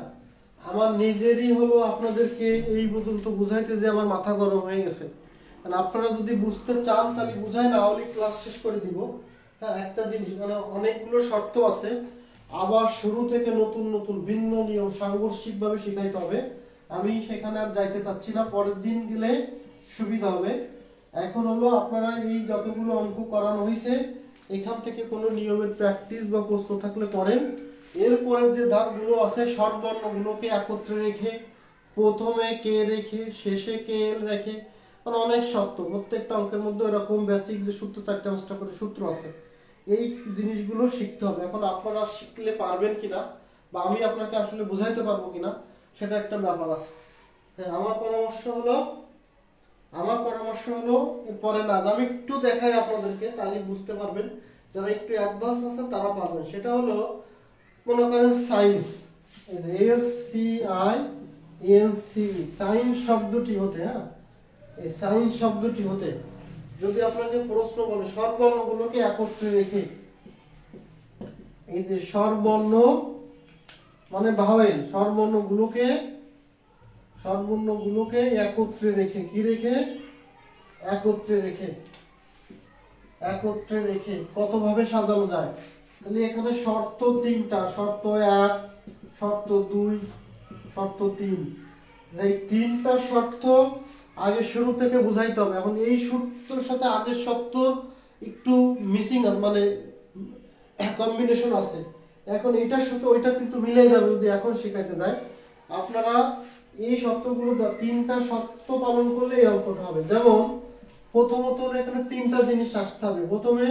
আমার নিজেরই হলো আপনাদেরকে এই পর্যন্ত বুঝাইতে যে আমার মাথা গরম হয়ে গেছে। কারণ আপনারা যদি বুঝতে চান তাহলে বুঝাই, না হলে ক্লাস শেষ করে দিব। হ্যাঁ, একটা জিনিস, মানে অনেকগুলো শর্ত আছে, আবার শুরু থেকে নতুন নতুন ভিন্ন নিয়ম সাংঘর্ষিকভাবে শেখাইতে হবে। আমি সেখানে আর যাইতে চাচ্ছি না, পরের দিন গেলে সুবিধা হবে। এখন হলো আপনারা এই যতগুলো অঙ্ক করানো হয়েছে এখান থেকে কোনো নিয়মের প্র্যাকটিস বা প্রশ্ন থাকলে করেন। এরপরে যে ধাপগুলো আছে স্বরবর্ণগুলোকে একত্রে রেখে প্রথমে কে রেখে শেষে কে এল রেখে, মানে অনেক শর্ত, প্রত্যেকটা অঙ্কের মধ্যে এরকম বেসিক যে সূত্র 4-5টা করে সূত্র আছে, এই জিনিসগুলো শিখতে হবে। এখন আপনারা শিখলে পারবেন কিনা বা আমি আপনাকে আসলে বুঝাইতে পারবো কিনা সেটা একটা ব্যাপার আছে। হ্যাঁ, আমার পরামর্শ হলো এরপরে না, আমি একটু দেখাই আপনাদেরকে, তাহলে বুঝতে পারবেন। যারা একটু অ্যাডভান্স আছেন তারা পারবেন। সেটা হলো মনে করেন সায়েন্স, এই যে SCINC, সায়েন্স শব্দটি হতে, হ্যাঁ এই সায়েন্স শব্দটি হতে যদি আপনাকে প্রশ্ন বলে স্বরবর্ণগুলোকে একত্রে রেখে, এই যে স্বরবর্ণ মানে ভাওয়েল, স্বরবর্ণগুলোকে একত্রে রেখে, কি রেখে? একত্রে রেখে কতভাবে সাজানো যায়। তাহলে এখানে শর্ত 3টা, শর্ত 1, শর্ত 2, শর্ত 3। এই 3টা শর্ত আগে শুরু থেকে বুঝাইতে হবে। এখন এই সূত্রের সাথে আগের শর্ত একটু মিসিং আছে, মানে কম্বিনেশন আছে। এখন এটার সাথে ওইটা কিন্তু মিলে যাবে যদি এখন শেখাইতে যায়। আপনারা এই শর্তগুলো 3টা শর্ত পালন করলে এই অঙ্কটা হবে। যেমন প্রথমত এখানে 3টা জিনিস আসতে হবে। প্রথমে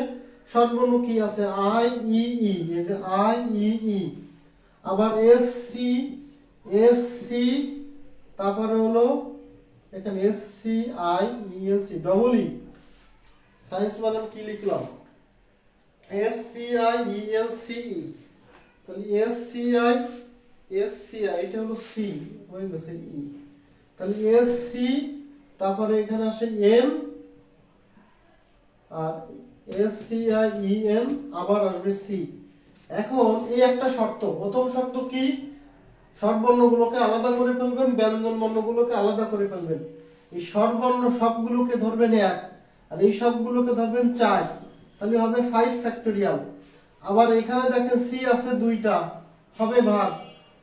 স্বরবর্ণ কি আছে? আই ই ই, এই যে আই ই ই, আবার এস সি, তারপরে হলো এখানে SCIELC, ডবল ই, সায়েন্স মানে কি লিখলাম? SCIELCE, তাহলে SCI এটা হলো সি, হয়ে গেছে ই, তাহলে SC, তারপরে এখানে আসে এন, আর SCIEN, আবার আসবে সি। এখন এই একটা শর্ত, প্রথম শর্ত কি? স্বরবর্ণগুলোকে আলাদা করে ফেলবেন, ব্যঞ্জন বর্ণগুলোকে আলাদা করে ফেলবেন। এই স্বরবর্ণ সবগুলোকে ধরবেন 1 আর এই সবগুলোকে ধরবেন 4, তাহলে হবে 5 ফ্যাক্টোরিয়াল। আবার এখানে দেখেন সি আছে 2টা, হবে ভাগ,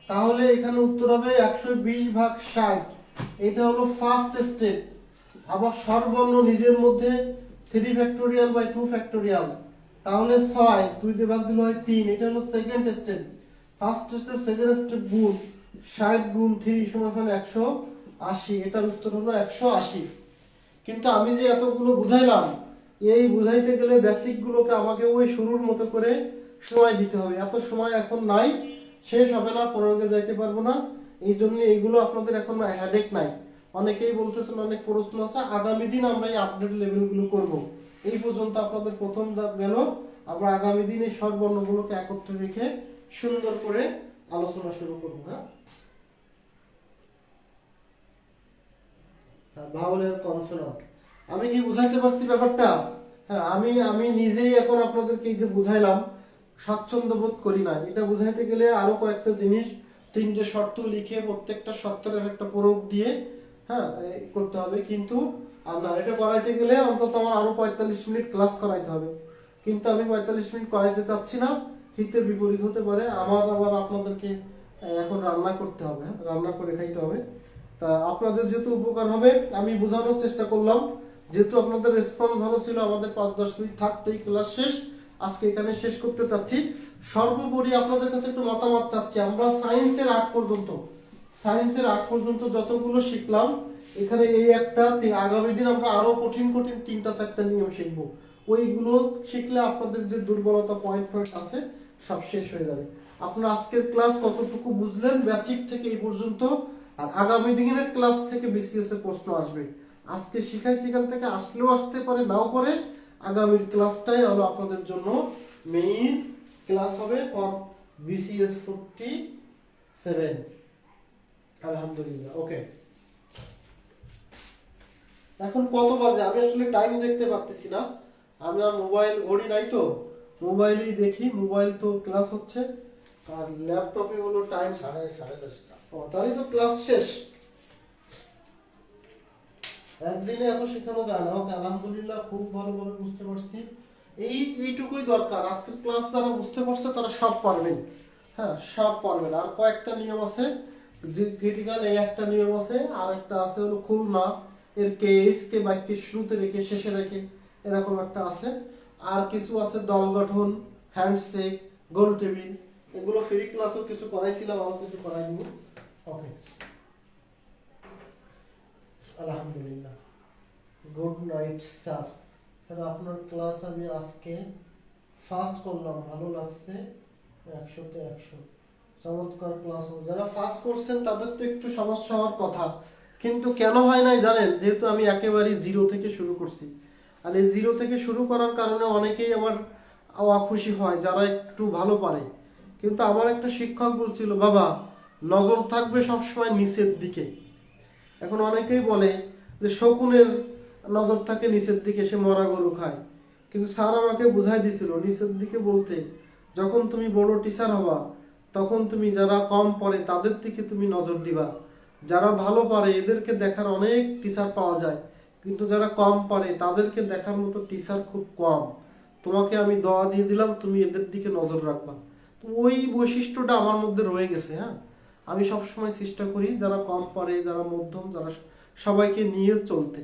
তাহলে এখানে উত্তর হবে 120/60। এটা হলো ফার্স্ট স্টেপ। আবার স্বরবর্ণ নিজের মধ্যে 3 ফ্যাক্টোরিয়াল বাই 2 ফ্যাক্টোরিয়াল, তাহলে 6, 2 দিয়ে ভাগ দিলে হয় 3। এটা হলো second step. First step second step গুণ 60 গুণ 3 সমান 180। এটার উত্তর হলো 180। কিন্তু আমি যে এতগুলো বুঝাইলাম, এই বুঝাইতে গেলে বেসিক গুলোকে আমাকে ওই শুরুর মতো করে সময় দিতে হবে। এত সময় এখন নাই, শেষ হবে না, প্রয়োগে যাইতে পারবো না। এই জন্য এইগুলো আপনাদের এখন হেডেক নাই। অনেকেই বলতেছেন অনেক প্রশ্ন আছে, আগামী দিন আমরা এই আপডেট লেভেলগুলো করব। এই পর্যন্ত আপনাদের প্রথম ধাপ গেল। আমরা আগামী দিন এই স্বরবর্ণগুলোকে একত্রে রেখে সুন্দর করে আলোচনা শুরু করবো। হ্যাঁ, ভাওয়েলের কনসোনান্ট আমি কি বুঝাইতে পারছি ব্যাপারটা? হ্যাঁ, আমি নিজেই এখন আপনাদেরকে এই যে বুঝাইলাম স্বাচ্ছন্দ্য বোধ করি না। এটা বুঝাইতে গেলে আরো কয়েকটা জিনিস, 3টে শর্ত লিখে প্রত্যেকটা শর্তের একটা প্রয়োগ দিয়ে, হ্যাঁ করতে হবে। কিন্তু না, এটা করাইতে গেলে অন্তত আমার আরো 45 মিনিট ক্লাস করাইতে হবে। কিন্তু আমি 45 মিনিট করাইতে চাচ্ছি না, হিতে বিপরীত হতে পারে। আমার আবার আপনাদেরকে এখন রান্না করতে হবে, রান্না করে খাইতে হবে। তা আপনাদের যেহেতু উপকার হবে আমি বোঝানোর চেষ্টা করলাম। যেহেতু আপনাদের রেসপন্স ভালো ছিল, আমাদের 5-10 মিনিট থাকতেই ক্লাস শেষ। আজকে এখানে শেষ করতে চাচ্ছি। সর্বোপরি আপনাদের কাছে একটু মতামত চাচ্ছি। আমরা সায়েন্সের আগ পর্যন্ত যতগুলো শিখলাম, এখানে এই একটা, আগামী দিন আমরা আরো কঠিন 3-4টা নিয়ম শিখবো। ওইগুলো শিখলে আপনাদের যে দুর্বলতা পয়েন্ট আছে সব শেষ হয়ে যাবে। আপনারা আজকের ক্লাস কতটুকু বুঝলেন বেসিক থেকে এই পর্যন্ত, আর আগামী দিনের ক্লাস থেকে BCS এর প্রশ্ন আসবে। আজকে শিখাই সেখান থেকে আসলেও আসতে পারে, নাও পারে। আগামীর ক্লাসটাই হলো আপনাদের জন্য মেইন ক্লাস হবে ফর BCS 47। আলহামদুলিল্লাহ, ওকে। এখন কত বাজে আমি আসলে টাইম দেখতে পারতেছি না। আমি আর মোবাইল ঘড়ি নাই তো, মোবাইলেই দেখি। মোবাইল তো ক্লাস হচ্ছে আর ল্যাপটপে হলো টাইম 10:30। তাহলে তো ক্লাস শেষ। একদিনে এত শেখানো যায় না। ওকে, আলহামদুলিল্লাহ, খুব ভালোভাবে বুঝতে পারছি। এইটুকুই দরকার। আজকের ক্লাস যারা বুঝতে পারছে তারা সব পারবেন। হ্যাঁ, সব পারবেন। আর কয়েকটা নিয়ম আছে যে ক্রিটিক্যাল, এই একটা নিয়ম আছে, আর একটা আছে হলো খুলনা, এর কেস কে বাক্যের শুরুতে রেখে শেষে রেখে এরকম একটা আছে। আর কিছু আছে দল গঠন, হ্যান্ডশেক, গোল টেবিল, এগুলো ফ্রি ক্লাসও কিছু করাইছিলাম, আরো কিছু করাইনি। ওকে, আলহামদুলিল্লাহ, গুড নাইট স্যার। স্যার আপনার ক্লাস আমি আজকে ফার্স্ট করলাম, ভালো লাগছে, 100-তে 100, চমৎকার ক্লাস। যারা ফার্স্ট করছেন তাদের তো একটু সমস্যা হওয়ার কথা, কিন্তু কেন হয় নাই জানেন? যেহেতু আমি একেবারে জিরো থেকে শুরু করছি, আর এই জিরো থেকে শুরু করার কারণে অনেকেই আমার খুশি হয় যারা একটু ভালো পারে। কিন্তু আমার একটা শিক্ষক বলছিল, বাবা নজর থাকবে সবসময় নিচের দিকে। এখন অনেকেই বলে যে শকুনের নজর থাকে নিচের দিকে, সে মরা গরু খায়। কিন্তু স্যার আমাকে বুঝাই দিছিল নিচের দিকে বলতে, যখন তুমি বড় টিচার হবা তখন তুমি যারা কম পড়ে তাদের দিকে তুমি নজর দিবা। যারা ভালো পারে এদেরকে দেখার অনেক টিচার পাওয়া যায়, কিন্তু যারা কম পারে তাদেরকে দেখার মতো টিচার খুব কম। তোমাকে আমি দোয়া দিয়ে দিলাম, তুমি এদের দিকে নজর রাখবা। তো ওই বৈশিষ্ট্যটা আমার মধ্যে রয়ে গেছে। হ্যাঁ, আমি সবসময় চেষ্টা করি যারা কম পারে, যারা মধ্যম, যারা সবাইকে নিয়ে চলতে।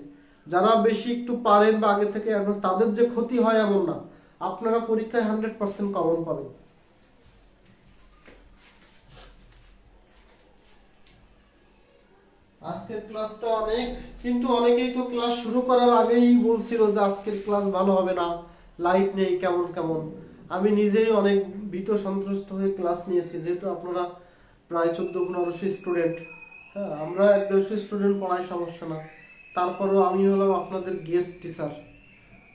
যারা বেশি একটু পারেন বা আগে থেকে এখন তাদের যে ক্ষতি হয় এমন না, আপনারা পরীক্ষায় 100% কমন পাবেন। আজকের ক্লাসটা অনেক, কিন্তু অনেকেই তো ক্লাস শুরু করার আগেই বলছিল যে আজকের ক্লাস ভালো হবে না, লাইট নেই, কেমন কেমন। আমি নিজেই অনেক ভীত সন্ত্রস্ত হয়ে ক্লাস নিয়েছি, যেহেতু আপনারা প্রায় 14-1500 স্টুডেন্ট। হ্যাঁ, আমরা 1-150 স্টুডেন্ট পড়াই, সমস্যা না। তারপরেও আমি হলাম আপনাদের গেস্ট টিচার,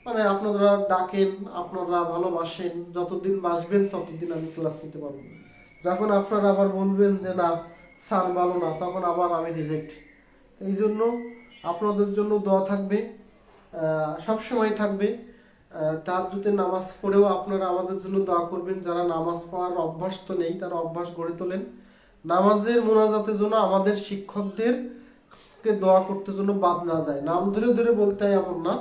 মানে আপনারা ডাকেন, আপনারা ভালোবাসেন, যতদিন বাসবেন ততদিন আমি ক্লাস নিতে পারবো। যখন আপনারা আবার বলবেন যে না স্যার ভালো না, তখন আবার আমি রিজেক্ট। এই জন্য আপনাদের জন্য দোয়া থাকবে, সবসময় থাকবে। তাহাজ্জুদের নামাজ পড়েও আপনারা আমাদের জন্য দোয়া করবেন। যারা নামাজ পড়ার অভ্যাস তো নেই, তারা অভ্যাস গড়ে তোলেন। নামাজের মোনাজাতের জন্য আমাদের শিক্ষকদেরকে দোয়া করতে জন্য বাদ না যায়। নাম ধরে ধরে বলতে হয় এমন না,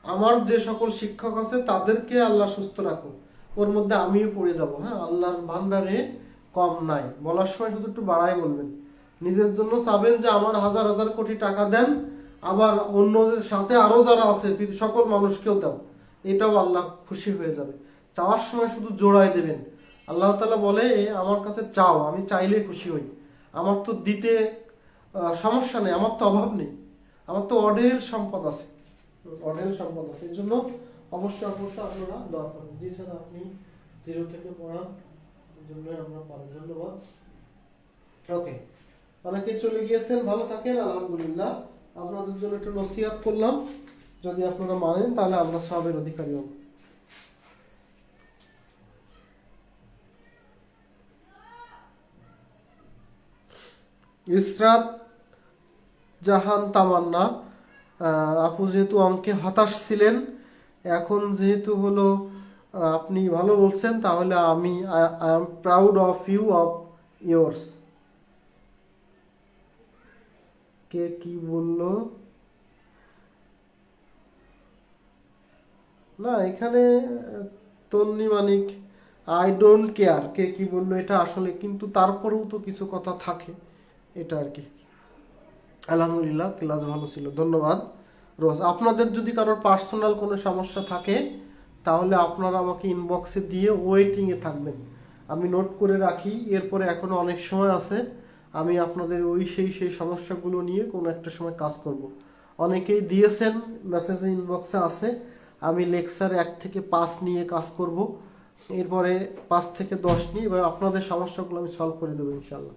আমার যে সকল শিক্ষক আছে তাদেরকে আল্লাহ সুস্থ রাখো, ওর মধ্যে আমিও পড়ে যাব। হ্যাঁ, আল্লাহর ভান্ডারে কম নাই, বলার সময় শুধু একটু বাড়াই বলবেন। নিজের জন্য চাবেন যে আমার 1000 কোটি টাকা দেন, আবার অন্যদের সাথে আরো যারা আছে সকল মানুষকেও দাও, এটাও আল্লাহ খুশি হয়ে যাবে। চাওয়ার সময় শুধু জোড়াই দেবেন। আল্লাহ তাআলা বলে আমার কাছে চাও, আমি চাইলে খুশি হই। আমার তো দিতে সমস্যা নেই, আমার তো অভাব নেই, আমার তো অঢেল সম্পদ আছে, অঢেল সম্পদ আছে। এই জন্য অবশ্যই আপনারা দোয়া করেন। জি স্যার, আপনি জিরো থেকে পড়ান, এই জন্য আমরা পারি। ধন্যবাদ। ওকে, অনেকে চলে গিয়েছেন, ভালো থাকেন। আলহামদুলিল্লাহ, আপনাদের জন্য একটু নসিহত করলাম, যদি আপনারা মানেন তাহলে আমরা সবের অধিকারী হব। ইসরাত জাহান তামান্না আপু যেহেতু অঙ্কে হতাশ ছিলেন, এখন যেহেতু হলো আপনি ভালো বলছেন, তাহলে আমি I am proud of you, of yours. কে কি বললো না এখানে, Tonni Manik, I don't care কে কি বললো এটা আসলে, কিন্তু তারপরেও তো কিছু কথা থাকে, এটা আর কি। আলহামদুলিল্লাহ, ক্লাস ভালো ছিল, ধন্যবাদ। রোজ, আপনাদের যদি কারোর পার্সোনাল কোনো সমস্যা থাকে তাহলে আপনারা আমাকে ইনবক্সে দিয়ে ওয়েটিংয়ে থাকবেন, আমি নোট করে রাখি। এরপরে এখনো অনেক সময় আছে, আমি আপনাদের ওই সেই সমস্যাগুলো নিয়ে কোনো একটা সময় কাজ করব। অনেকেই দিয়েছেন, মেসেজ ইনবক্সে আছে। আমি লেকচার 1 থেকে 5 নিয়ে কাজ করব, এরপরে 5 থেকে 10 নিয়ে, এবার আপনাদের সমস্যাগুলো আমি সলভ করে দেবো ইনশাল্লাহ।